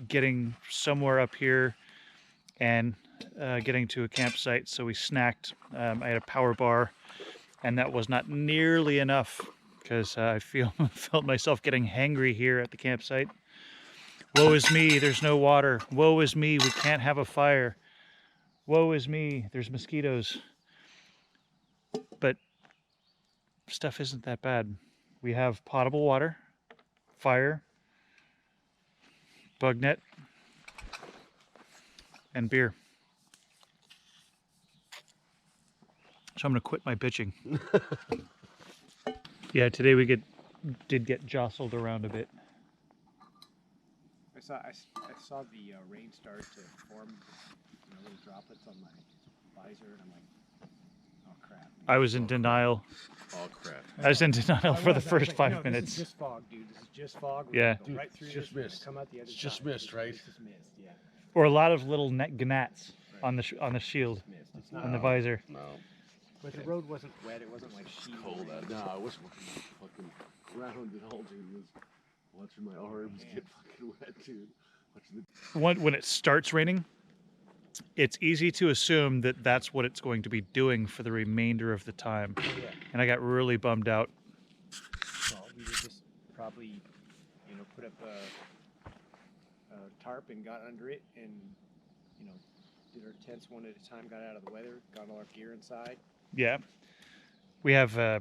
getting somewhere up here and getting to a campsite, so we snacked. I had a power bar, and that was not nearly enough because I felt myself getting hangry here at the campsite. Woe is me, there's no water. Woe is me, we can't have a fire. Woe is me, there's mosquitoes. But stuff isn't that bad. We have potable water, fire, bug net, and beer. So I'm gonna quit my bitching. Yeah, today we did get jostled around a bit. I saw the rain start to form, little droplets on my visor, and I'm like, oh crap. I was in denial. Oh crap. I was in denial for the first 5 no, minutes. This is just fog, dude. This is just fog. Yeah. We're gonna go right through Dude, it's just this, we're gonna mist. come out the other It's just side. mist, right? It's just mist, yeah. Or a lot of little gnats on the shield, It's mist. It's not. on the visor. No. But the road wasn't wet. It wasn't like sheet. Cold out. No, I was looking at the fucking ground and all, dude. Was watching my arms get fucking wet, dude. When it starts raining, it's easy to assume that that's what it's going to be doing for the remainder of the time. Yeah. And I got really bummed out. So we would just probably, put up a tarp and got under it, and did our tents one at a time. Got out of the weather. Got all our gear inside. Yeah. We have, I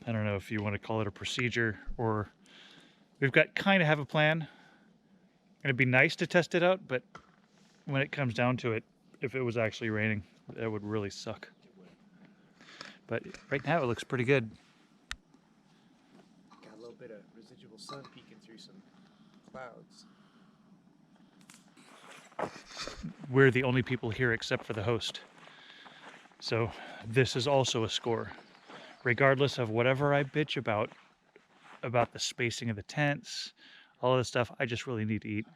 don't know if you want to call it a procedure, or we've got kind of have a plan. It'd be nice to test it out, but when it comes down to it, if it was actually raining, that would really suck. But right now it looks pretty good. Got a little bit of residual sun peeking through some clouds. We're the only people here except for the host. So this is also a score. Regardless of whatever I bitch about the spacing of the tents, all of this stuff, I just really need to eat.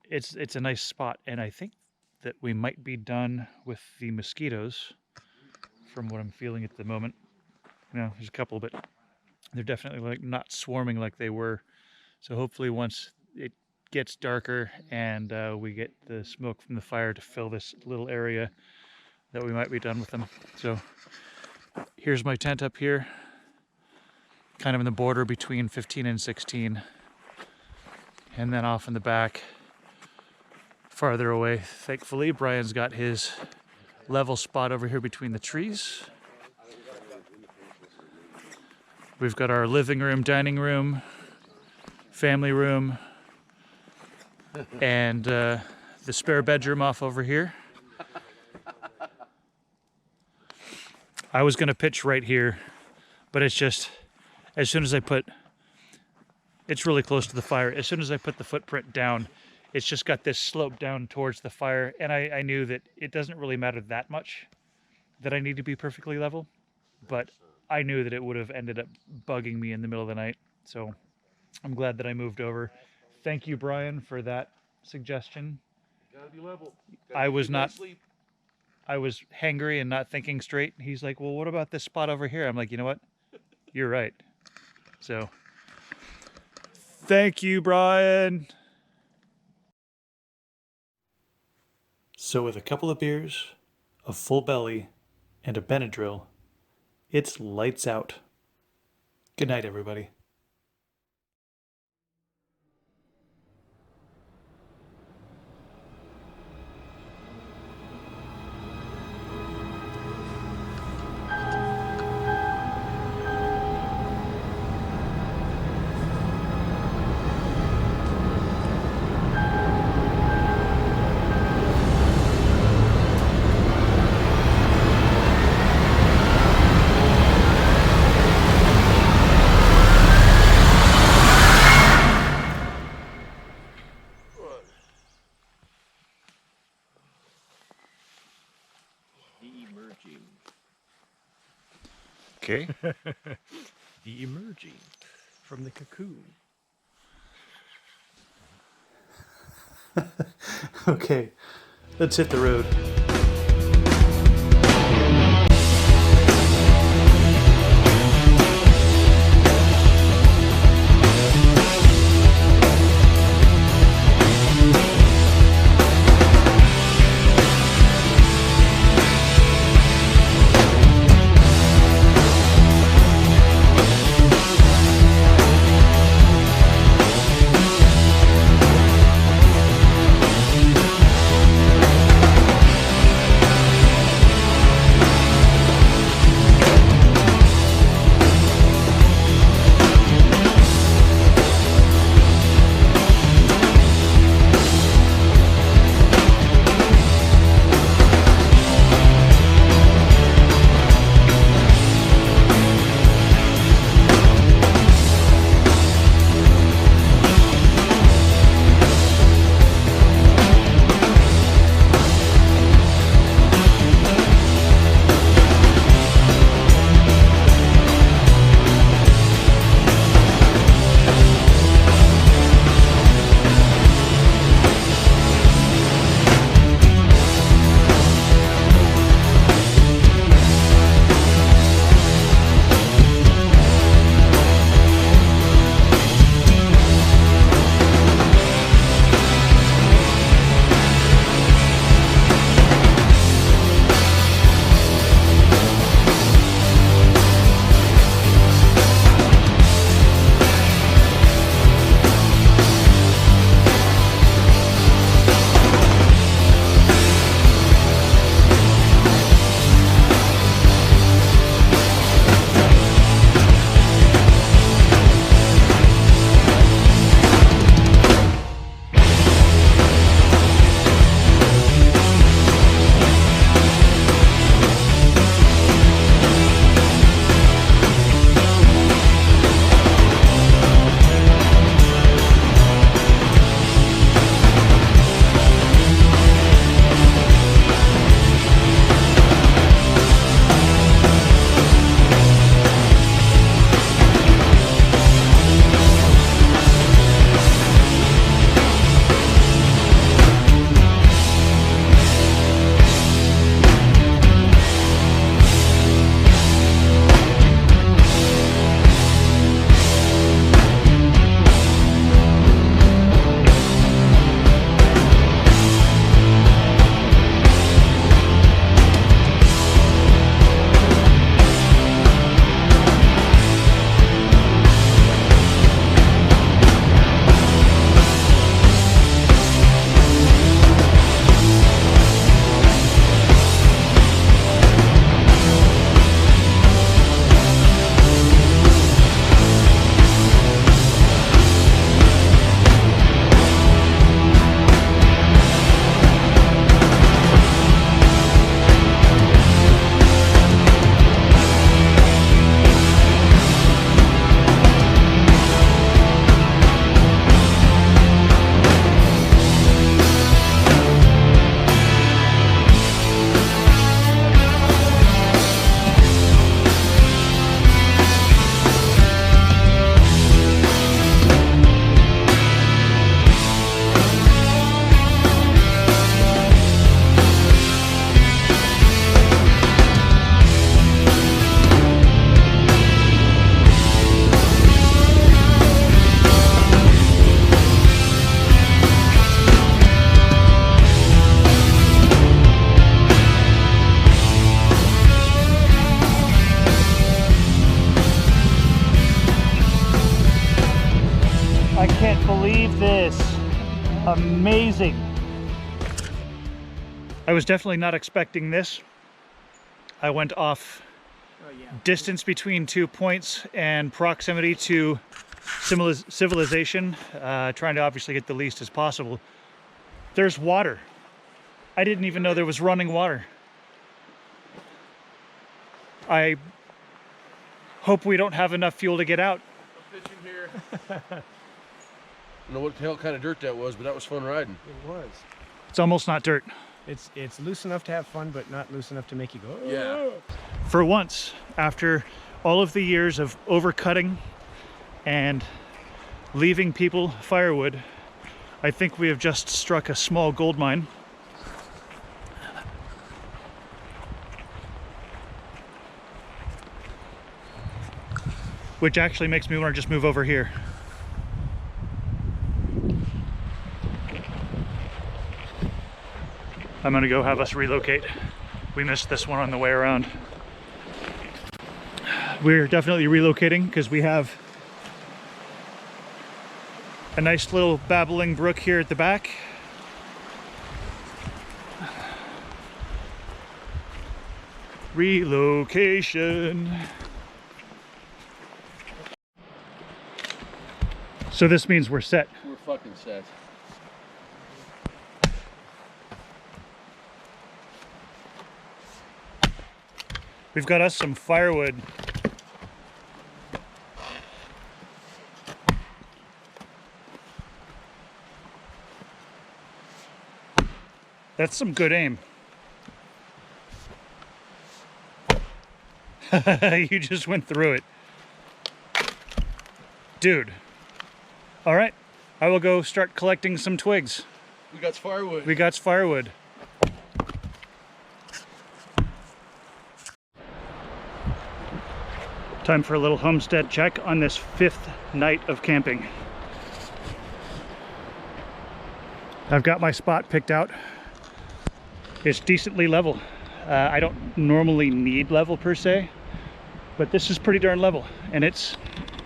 It's a nice spot, and I think that we might be done with the mosquitoes from what I'm feeling at the moment. There's a couple, but they're definitely like not swarming like they were. So hopefully once it gets darker and we get the smoke from the fire to fill this little area, that we might be done with them. So here's my tent up here, kind of in the border between 15 and 16. And then off in the back, farther away, thankfully, Brian's got his level spot over here between the trees. We've got our living room, dining room, family room, and the spare bedroom off over here. I was going to pitch right here, but it's just, as soon as I put, it's really close to the fire. As soon as I put the footprint down, it's just got this slope down towards the fire. And I knew that it doesn't really matter that much that I need to be perfectly level, but I knew that it would have ended up bugging me in the middle of the night. So I'm glad that I moved over. Thank you, Brian, for that suggestion. Gotta be level. I was not. Sleep. I was hangry and not thinking straight. He's like, well, what about this spot over here? I'm like, you know what? You're right. So, thank you, Brian. So with a couple of beers, a full belly, and a Benadryl, it's lights out. Good night, everybody. De-emerging. Okay. De-emerging from the cocoon. Okay. Let's hit the road. can't believe this. Amazing. I was definitely not expecting this. I went off distance between 2 points and proximity to civilization, trying to obviously get the least as possible. There's water. I didn't even know there was running water. I hope we don't have enough fuel to get out. I'm pitching here. I don't know what the hell kind of dirt that was, but that was fun riding. It was. It's almost not dirt. It's loose enough to have fun, but not loose enough to make you go, "Oh." Yeah. For once, after all of the years of overcutting and leaving people firewood, I think we have just struck a small gold mine. Which actually makes me want to just move over here. I'm gonna go have us relocate. We missed this one on the way around. We're definitely relocating because we have a nice little babbling brook here at the back. Relocation. So this means we're set. We're fucking set. We've got us some firewood. That's some good aim. You just went through it. Dude. All right, I will go start collecting some twigs. We got firewood. We got firewood. Time for a little homestead check on this 5th night of camping. I've got my spot picked out. It's decently level. I don't normally need level per se, but this is pretty darn level, and it's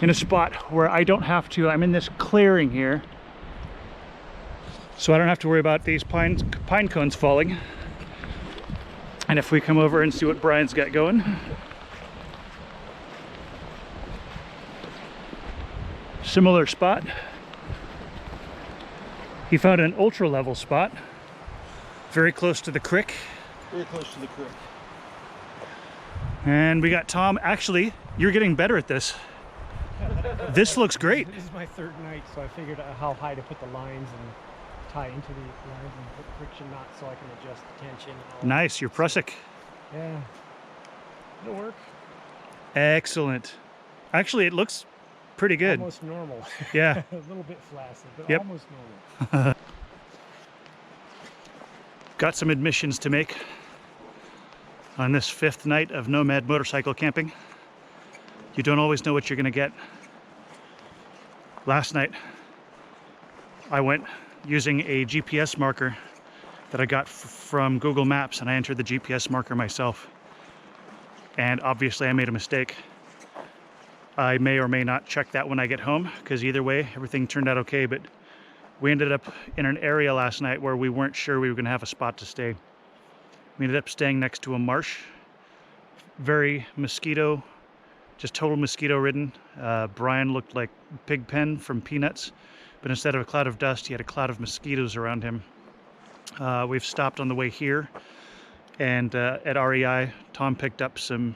in a spot where I don't have to. I'm in this clearing here, so I don't have to worry about these pine cones falling. And if we come over and see what Brian's got going. Similar spot. He found an ultra level spot, very close to the creek. Very close to the creek. And we got Tom. Actually, you're getting better at this. This looks great. This is my 3rd night, so I figured out how high to put the lines and tie into the lines and put friction knots so I can adjust the tension. And all Nice, you're Prussic. Yeah, it'll work. Excellent. Actually, it looks pretty good. Almost normal. Yeah. A little bit flaccid, but Yep. almost normal. Got some admissions to make on this 5th night of Nomad motorcycle camping. You don't always know what you're gonna get. Last night, I went using a GPS marker that I got from Google Maps, and I entered the GPS marker myself. And obviously I made a mistake. I may or may not check that when I get home, because either way, everything turned out okay, but we ended up in an area last night where we weren't sure we were gonna have a spot to stay. We ended up staying next to a marsh, very mosquito, just total mosquito ridden. Brian looked like Pigpen from Peanuts, but instead of a cloud of dust, he had a cloud of mosquitoes around him. We've stopped on the way here, and at REI, Tom picked up some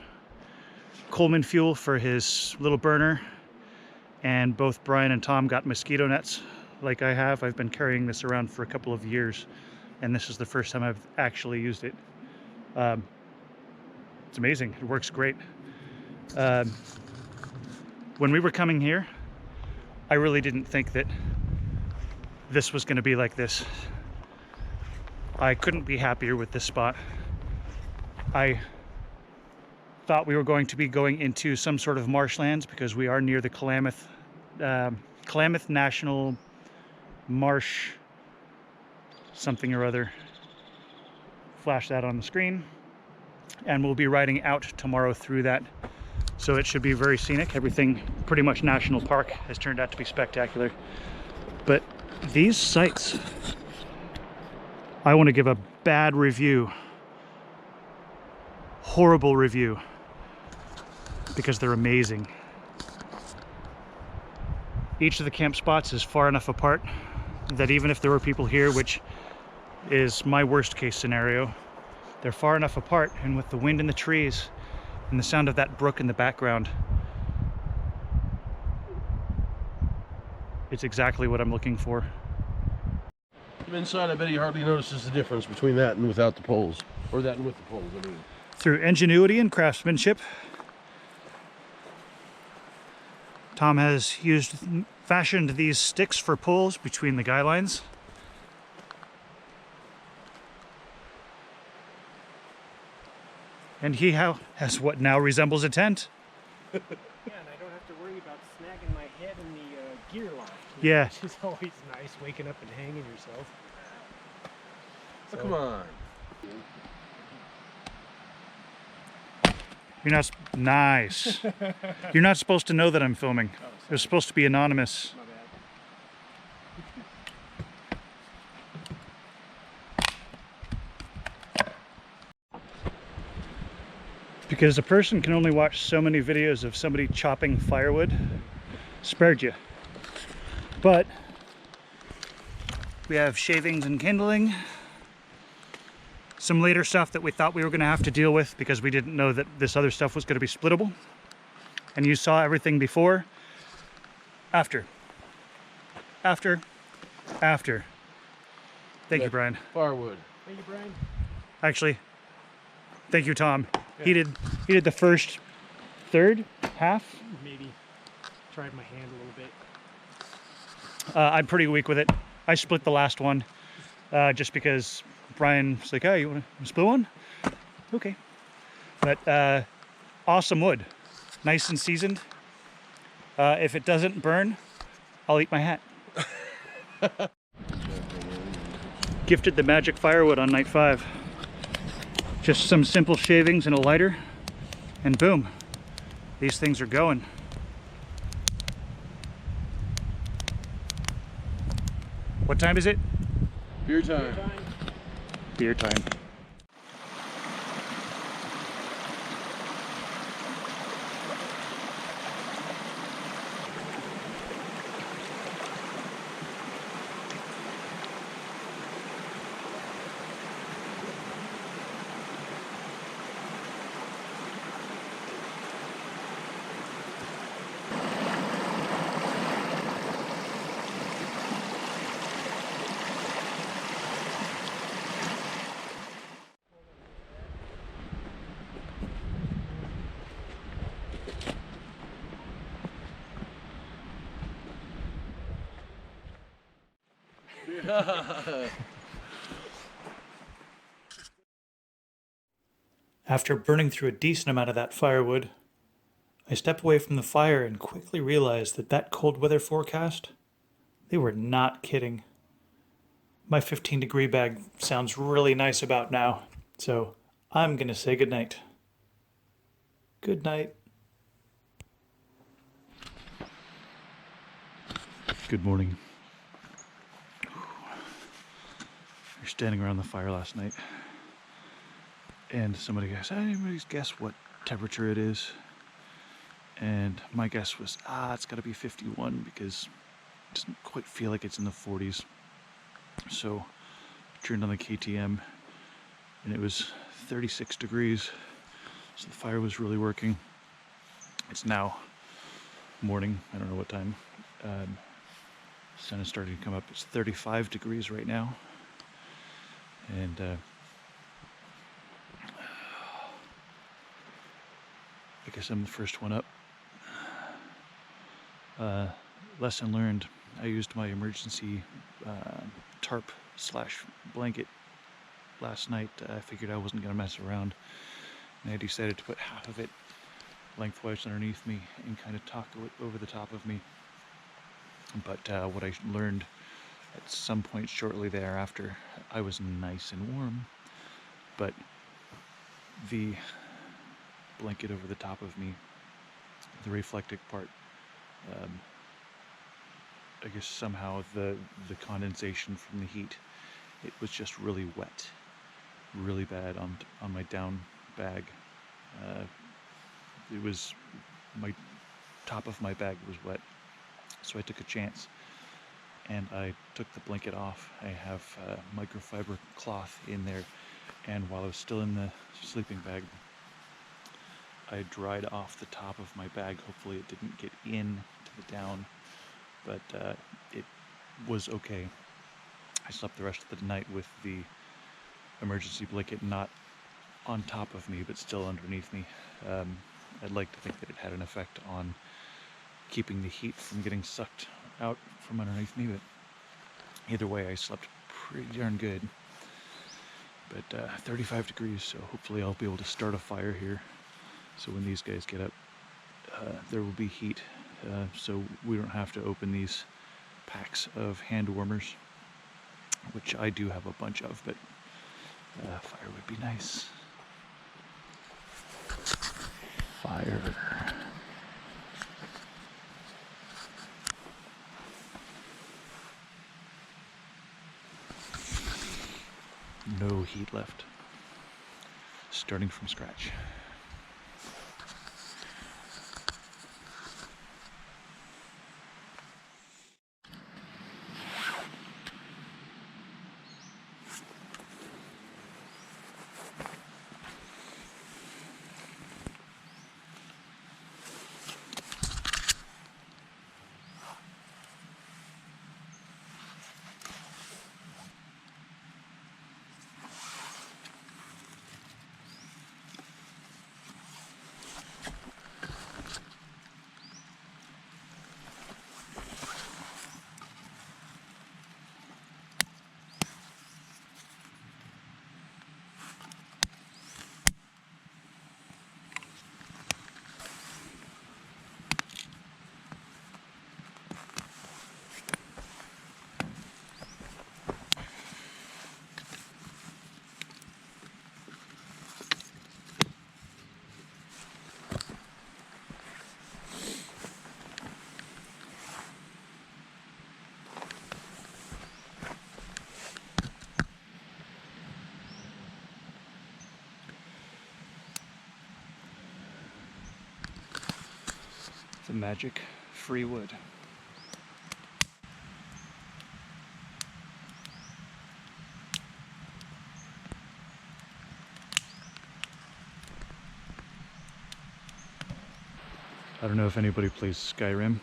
Coleman fuel for his little burner, and both Brian and Tom got mosquito nets like I have. I've been carrying this around for a couple of years, and this is the first time I've actually used it. It's amazing. It works great. When we were coming here, I really didn't think that this was going to be like this. I couldn't be happier with this spot. I thought we were going to be going into some sort of marshlands because we are near the Klamath National Marsh something or other. Flash that on the screen, and we'll be riding out tomorrow through that, so it should be very scenic. Everything, pretty much national park, has turned out to be spectacular. But these sites, I want to give a bad review, horrible review, because they're amazing. Each of the camp spots is far enough apart that even if there were people here, which is my worst case scenario, they're far enough apart, and with the wind in the trees and the sound of that brook in the background, it's exactly what I'm looking for. Inside, I bet he hardly notices the difference between that and without the poles, or that and with the poles, I mean. Through ingenuity and craftsmanship, Tom has fashioned these sticks for poles between the guy lines. And he has what now resembles a tent. Yeah, and I don't have to worry about snagging my head in the gear lock. Yeah. Which is always nice, waking up and hanging yourself. So, come on. You're not nice. You're not supposed to know that I'm filming. It was supposed to be anonymous. My bad. Because a person can only watch so many videos of somebody chopping firewood. Spared you. But we have shavings and kindling. Some later stuff that we thought we were going to have to deal with because we didn't know that this other stuff was going to be splittable. And you saw everything before, after. Thank you, Brian. Firewood. Thank you, Brian. Actually, thank you, Tom. Yeah. He did the first third half. Maybe tried my hand a little bit. I'm pretty weak with it. I split the last one just because Brian was like, "Oh, you want to split one?" Okay. But awesome wood, nice and seasoned. If it doesn't burn, I'll eat my hat. Gifted the magic firewood on night 5. Just some simple shavings and a lighter, and boom, these things are going. What time is it? Beer time. Beer time. After burning through a decent amount of that firewood, I stepped away from the fire and quickly realized that cold weather forecast, they were not kidding. My 15-degree bag sounds really nice about now, so I'm gonna say goodnight. Good night. Good morning. We're standing around the fire last night, and somebody goes, "Anybody's guess what temperature it is?" And my guess was, it's got to be 51 because it doesn't quite feel like it's in the 40s. So I turned on the KTM, and it was 36 degrees. So the fire was really working. It's now morning. I don't know what time. Sun is starting to come up. It's 35 degrees right now. And I guess I'm the first one up. Lesson learned. I used my emergency tarp / blanket last night. I figured I wasn't going to mess around, and I decided to put half of it lengthwise underneath me and kind of toggle it over the top of me. But what I learned at some point shortly thereafter, I was nice and warm, but the blanket over the top of me, the reflective part, I guess somehow the condensation from the heat, it was just really wet, really bad on my down bag. It was, my top of my bag was wet, so I took a chance and I took the blanket off. I have microfiber cloth in there, and while I was still in the sleeping bag, I dried off the top of my bag. Hopefully it didn't get in to the down, but it was okay. I slept the rest of the night with the emergency blanket not on top of me, but still underneath me. I'd like to think that it had an effect on keeping the heat from getting sucked out from underneath me, but either way, I slept pretty darn good. But 35 degrees, so hopefully I'll be able to start a fire here. So when these guys get up, there will be heat, so we don't have to open these packs of hand warmers, which I do have a bunch of, but fire would be nice. Fire. No heat left. Starting from scratch. The magic free wood. I don't know if anybody plays Skyrim.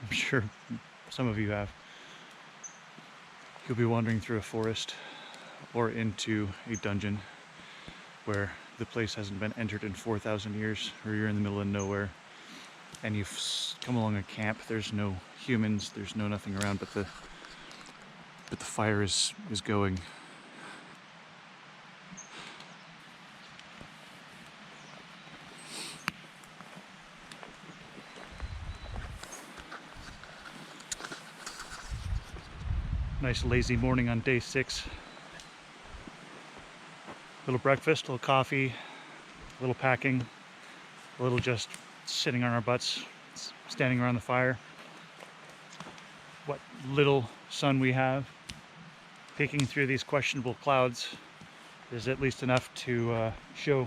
I'm sure some of you have. You'll be wandering through a forest or into a dungeon where the place hasn't been entered in 4,000 years, or you're in the middle of nowhere and you've come along a camp. There's no humans, there's no nothing around, but the fire is going. Nice lazy morning on day 6. Little breakfast, little coffee, little packing, a little just sitting on our butts, standing around the fire. What little sun we have, peeking through these questionable clouds, is at least enough to show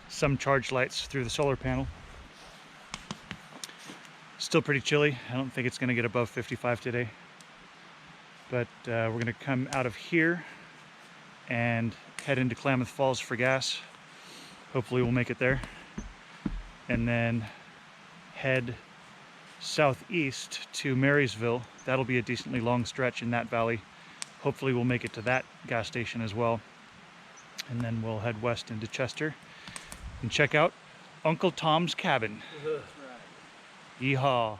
some charge lights through the solar panel. Still pretty chilly. I don't think it's going to get above 55 today. But we're going to come out of here and head into Klamath Falls for gas. Hopefully we'll make it there. And then head southeast to Marysville. That'll be a decently long stretch in that valley. Hopefully we'll make it to that gas station as well. And then we'll head west into Chester and check out Uncle Tom's cabin. Yeehaw.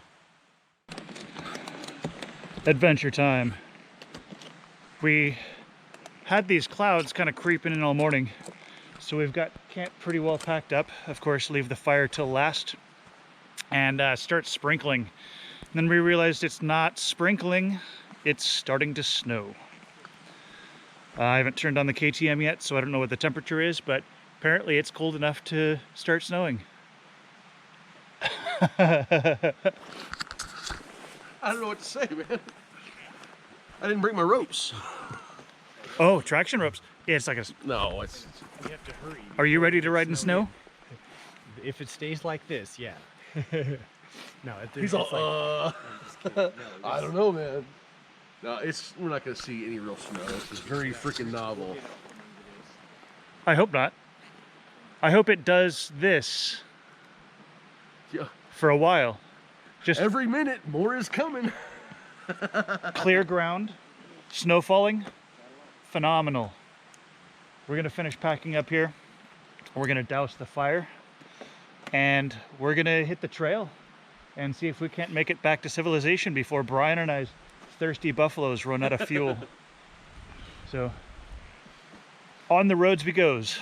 Adventure time. We had these clouds kind of creeping in all morning, so we've got camp pretty well packed up. Of course, leave the fire till last and start sprinkling. And then we realized it's not sprinkling, it's starting to snow. I haven't turned on the KTM yet, so I don't know what the temperature is, but apparently it's cold enough to start snowing. I don't know what to say, man. I didn't bring my ropes. Oh, traction ropes. Yeah, it's like a... No, it's... You have to hurry. Are you ready to ride in snow? If it stays like this, yeah. No, He's all, I don't know, man. No, we're not going to see any real snow. It's very freaking novel. I hope not. I hope it does this Yeah. for a while. Just Every minute, more is coming. clear ground, snow falling, phenomenal. We're gonna finish packing up here. We're gonna douse the fire, and we're gonna hit the trail and see if we can't make it back to civilization before Brian and I's thirsty buffaloes run out of fuel. So, on the roads we goes.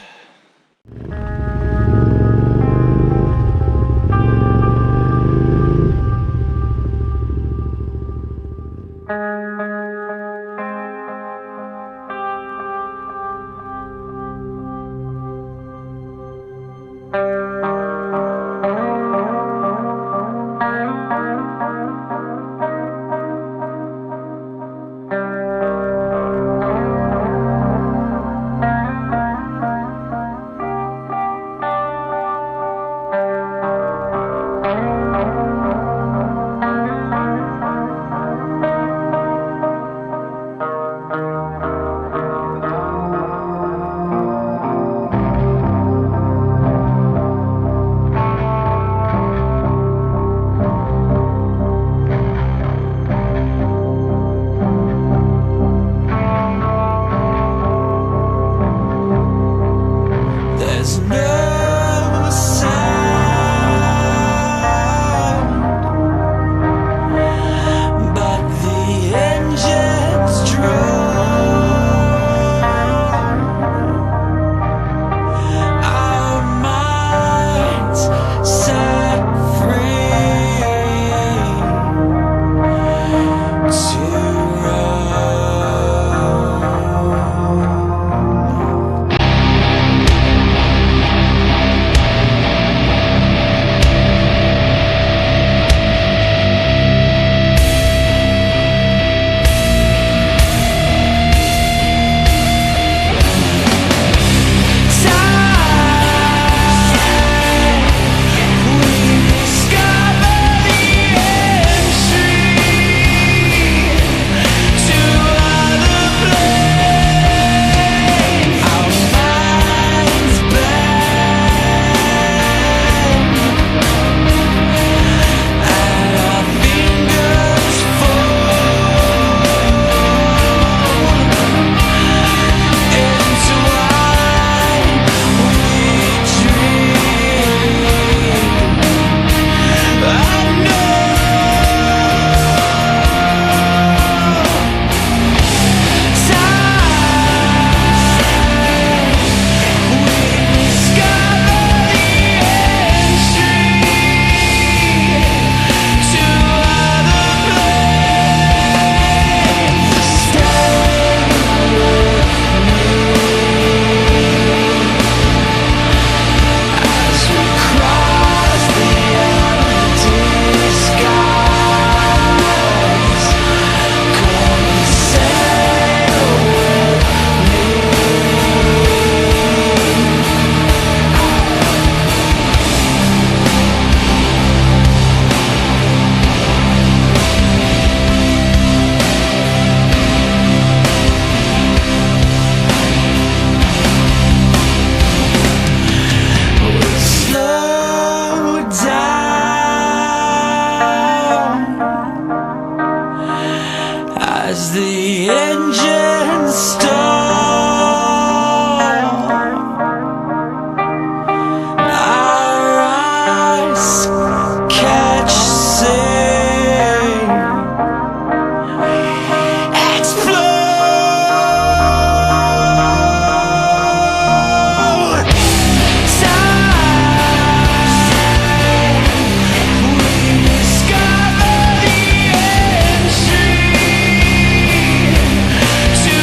To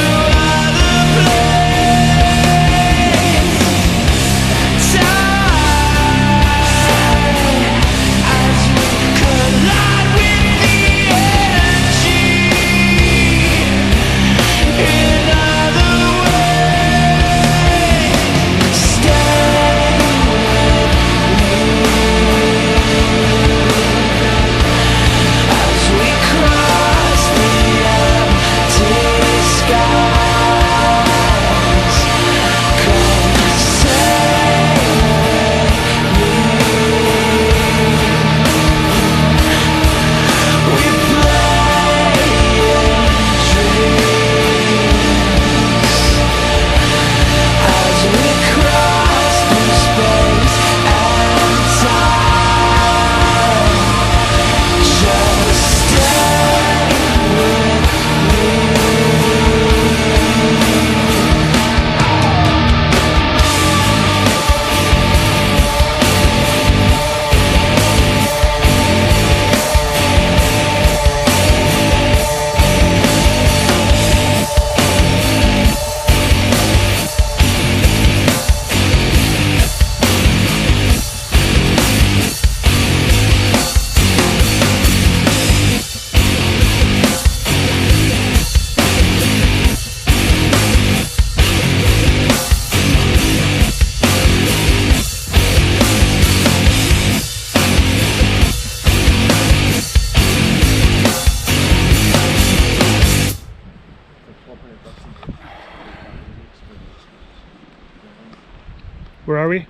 Where are we?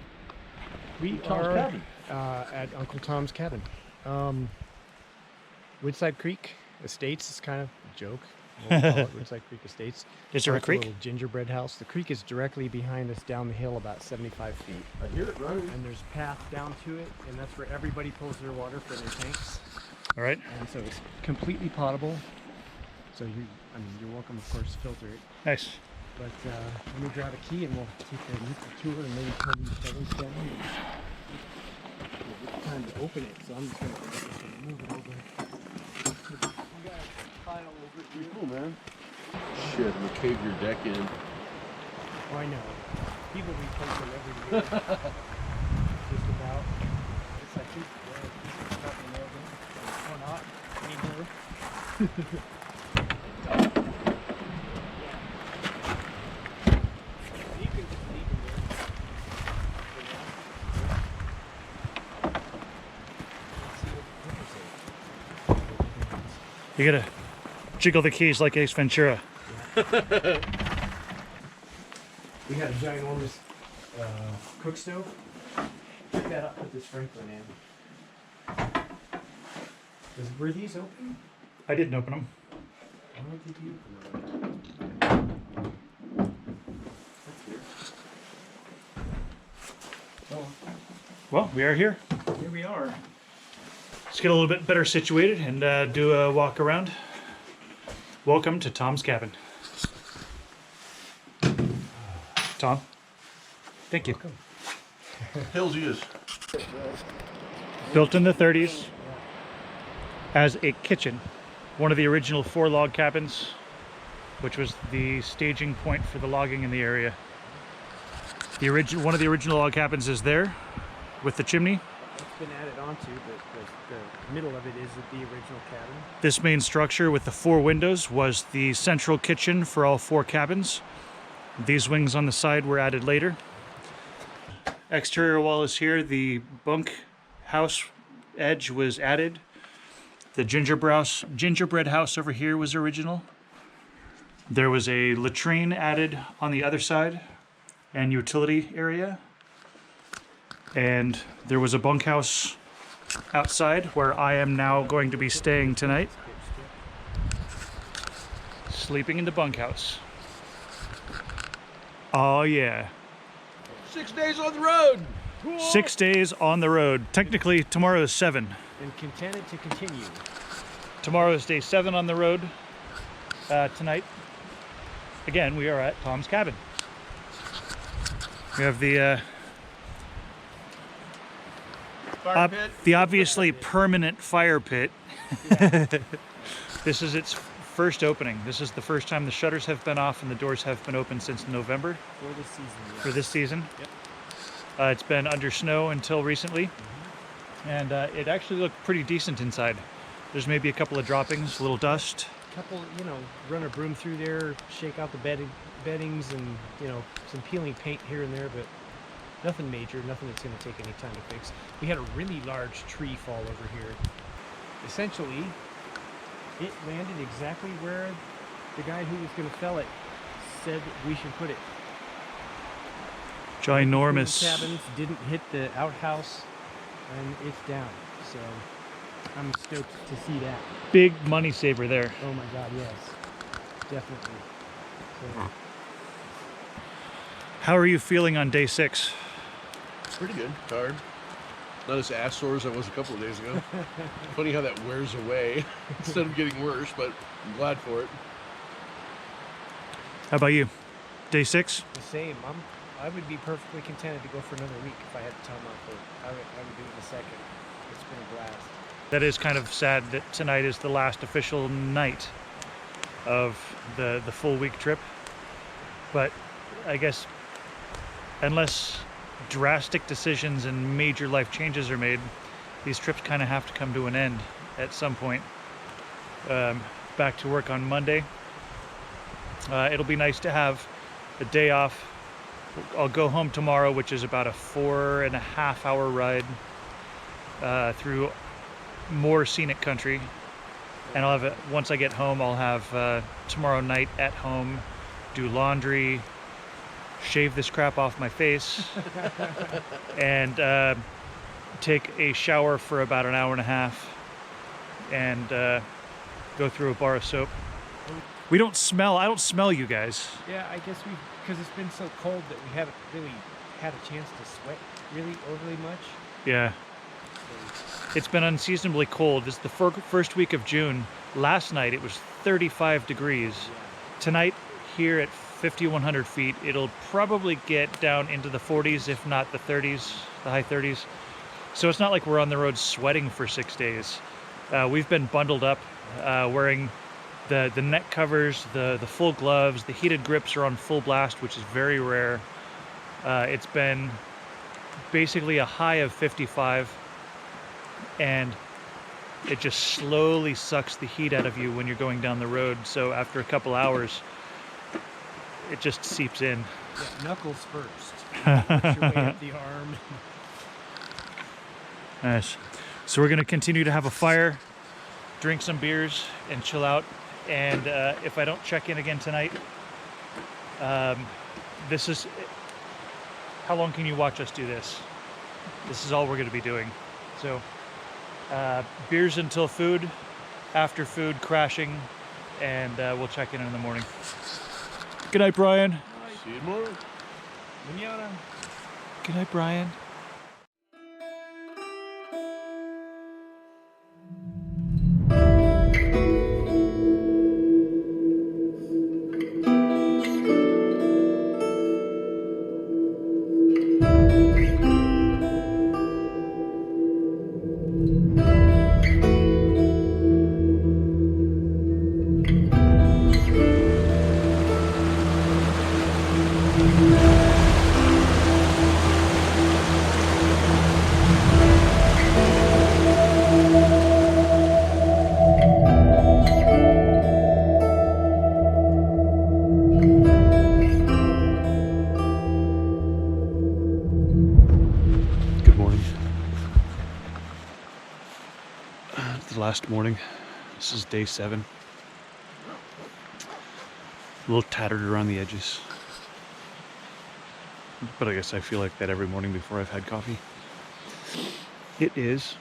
We Tom's are cabin. At Uncle Tom's cabin. Woodside Creek Estates is kind of a joke. We'll call it Woodside Creek Estates. Is there a It's creek? little gingerbread house. The creek is directly behind us down the hill about 75 feet. I hear it running. And there's a path down to it, and that's where everybody pulls their water for their tanks. All right. And so it's completely potable. So you're welcome, of course, to filter it. Nice. But let me grab a key and we'll take a tour and maybe pull these shovels down. It's time to open it, so I'm just gonna move it over. We got a pile over it. Pretty cool, man. Shit, I'm gonna cave your deck in. Oh, I know. People replace them every year. Just about. It's like this stuff in there, or not anymore. You can just leave them there. Let's see what the picture says. You gotta jiggle the keys like Ace Ventura. We got a ginormous cook stove. Check that out, put this sprinkler in. Were these open? I didn't open them. I don't think you opened them. That's weird. Oh, Well, we are here. here we are. Let's get a little bit better situated and do a walk around. Welcome to Tom's cabin. Tom, thank you. Hills is. Built in the 30s as a kitchen. One of the original 4 log cabins, which was the staging point for the logging in the area. One of the original log cabins is there with the chimney. It's been added onto, but the middle of it is the original cabin. This main structure with the 4 windows was the central kitchen for all 4 cabins. These wings on the side were added later. Exterior wall is here. The bunk house edge was added. The gingerbread house over here was original. There was a latrine added on the other side and utility area. And there was a bunkhouse outside where I am now going to be staying tonight. Sleeping in the bunkhouse. Oh yeah. 6 days on the road. 6 days on the road. Technically, tomorrow is 7. And contented to continue. Tomorrow is day 7 on the road. Tonight, again, we are at Tom's cabin. We have the obviously permanent fire pit. This is its first opening. This is the first time the shutters have been off and the doors have been open since November. For this season, yes. For this season. Yep. It's been under snow until recently, and it actually looked pretty decent inside. There's maybe a couple of droppings, a little dust. Couple, run a broom through there, shake out the beddings, and some peeling paint here and there, but nothing major, nothing that's going to take any time to fix. We had a really large tree fall over here. Essentially, it landed exactly where the guy who was going to fell it said we should put it. Ginormous. The cabins didn't hit the outhouse, and it's down. So I'm stoked to see that. Big money saver there. Oh my God, yes, definitely. So, How are you feeling on day 6? Pretty good. Tired. Not as ass sore as I was a couple of days ago. Funny how that wears away instead of getting worse, but I'm glad for it. How about you? Day 6? the same. I would be perfectly contented to go for another week if I had the time off work. I would do it in a second. It's been a blast. That is kind of sad that tonight is the last official night of the full week trip. But I guess unless drastic decisions and major life changes are made, these trips kind of have to come to an end at some point. Back to work on Monday. It'll be nice to have a day off. I'll go home tomorrow, which is about a 4.5 hour ride through more scenic country. And I'll have once I get home, I'll have tomorrow night at home, do laundry, shave this crap off my face, and take a shower for about an hour and a half, and go through a bar of soap. We don't smell. I don't smell you guys. Yeah, I guess because it's been so cold that we haven't really had a chance to sweat really overly much. Yeah. It's been unseasonably cold. This is the first week of June. Last night it was 35 degrees. Yeah. Tonight here at 5,100 feet, it'll probably get down into the 40s, if not the 30s, the high 30s. So it's not like we're on the road sweating for 6 days. We've been bundled up, wearing the neck covers, the full gloves. The heated grips are on full blast, which is very rare. It's been basically a high of 55, and it just slowly sucks the heat out of you when you're going down the road. So after a couple hours, it just seeps in. Yeah, knuckles first. Work your way up the arm. Nice. So we're going to continue to have a fire, drink some beers, and chill out. And if I don't check in again tonight, this is... How long can you watch us do this? This is all we're going to be doing. So, beers until food, after food, crashing, and we'll check in the morning. Good night, Brian. See you tomorrow. Mañana. Good night, Brian. Last morning. This is day 7. A little tattered around the edges, but I guess I feel like that every morning before I've had coffee. It is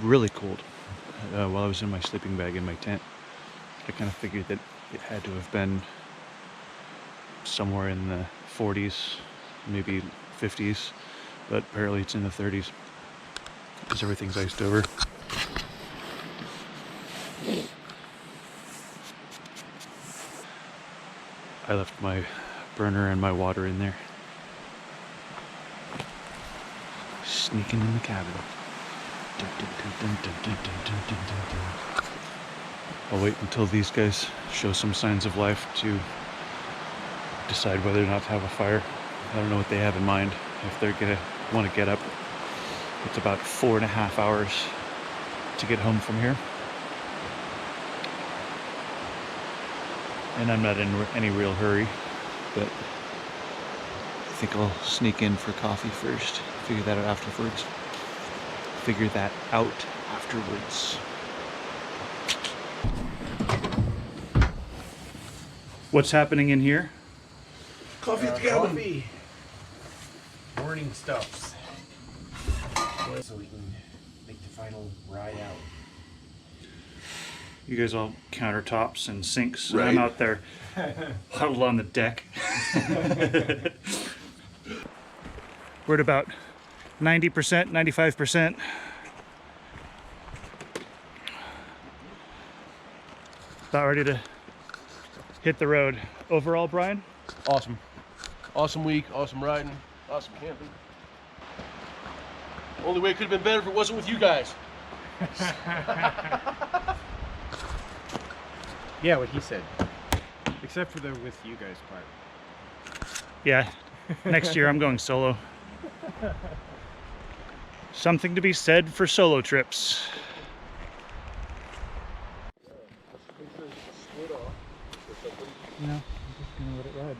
really cold. While I was in my sleeping bag in my tent, I kind of figured that it had to have been somewhere in the 40s, maybe 50s, but apparently it's in the 30s because everything's iced over. I left my burner and my water in there. Sneaking in the cabin. Dun, dun, dun, dun, dun, dun, dun, dun, dun, dun. I'll wait until these guys show some signs of life to decide whether or not to have a fire. I don't know what they have in mind. If they're gonna want to get up, it's about 4.5 hours to get home from here. And I'm not in any real hurry, but I think I'll sneak in for coffee first. Figure that out afterwards. What's happening in here? Coffee at the cabin. Coffee. Morning stuffs. So we can make the final ride out. You guys all countertops and sinks, and Right. I'm out there huddled on the deck. We're at about 90%, 95%. About ready to hit the road. Overall, Brian? Awesome. Awesome week, awesome riding, awesome camping. Only way it could have been better if it wasn't with you guys. Yeah, what he said. Except for the with you guys part. Yeah, next year I'm going solo. Something to be said for solo trips. No, I'm just gonna let it ride.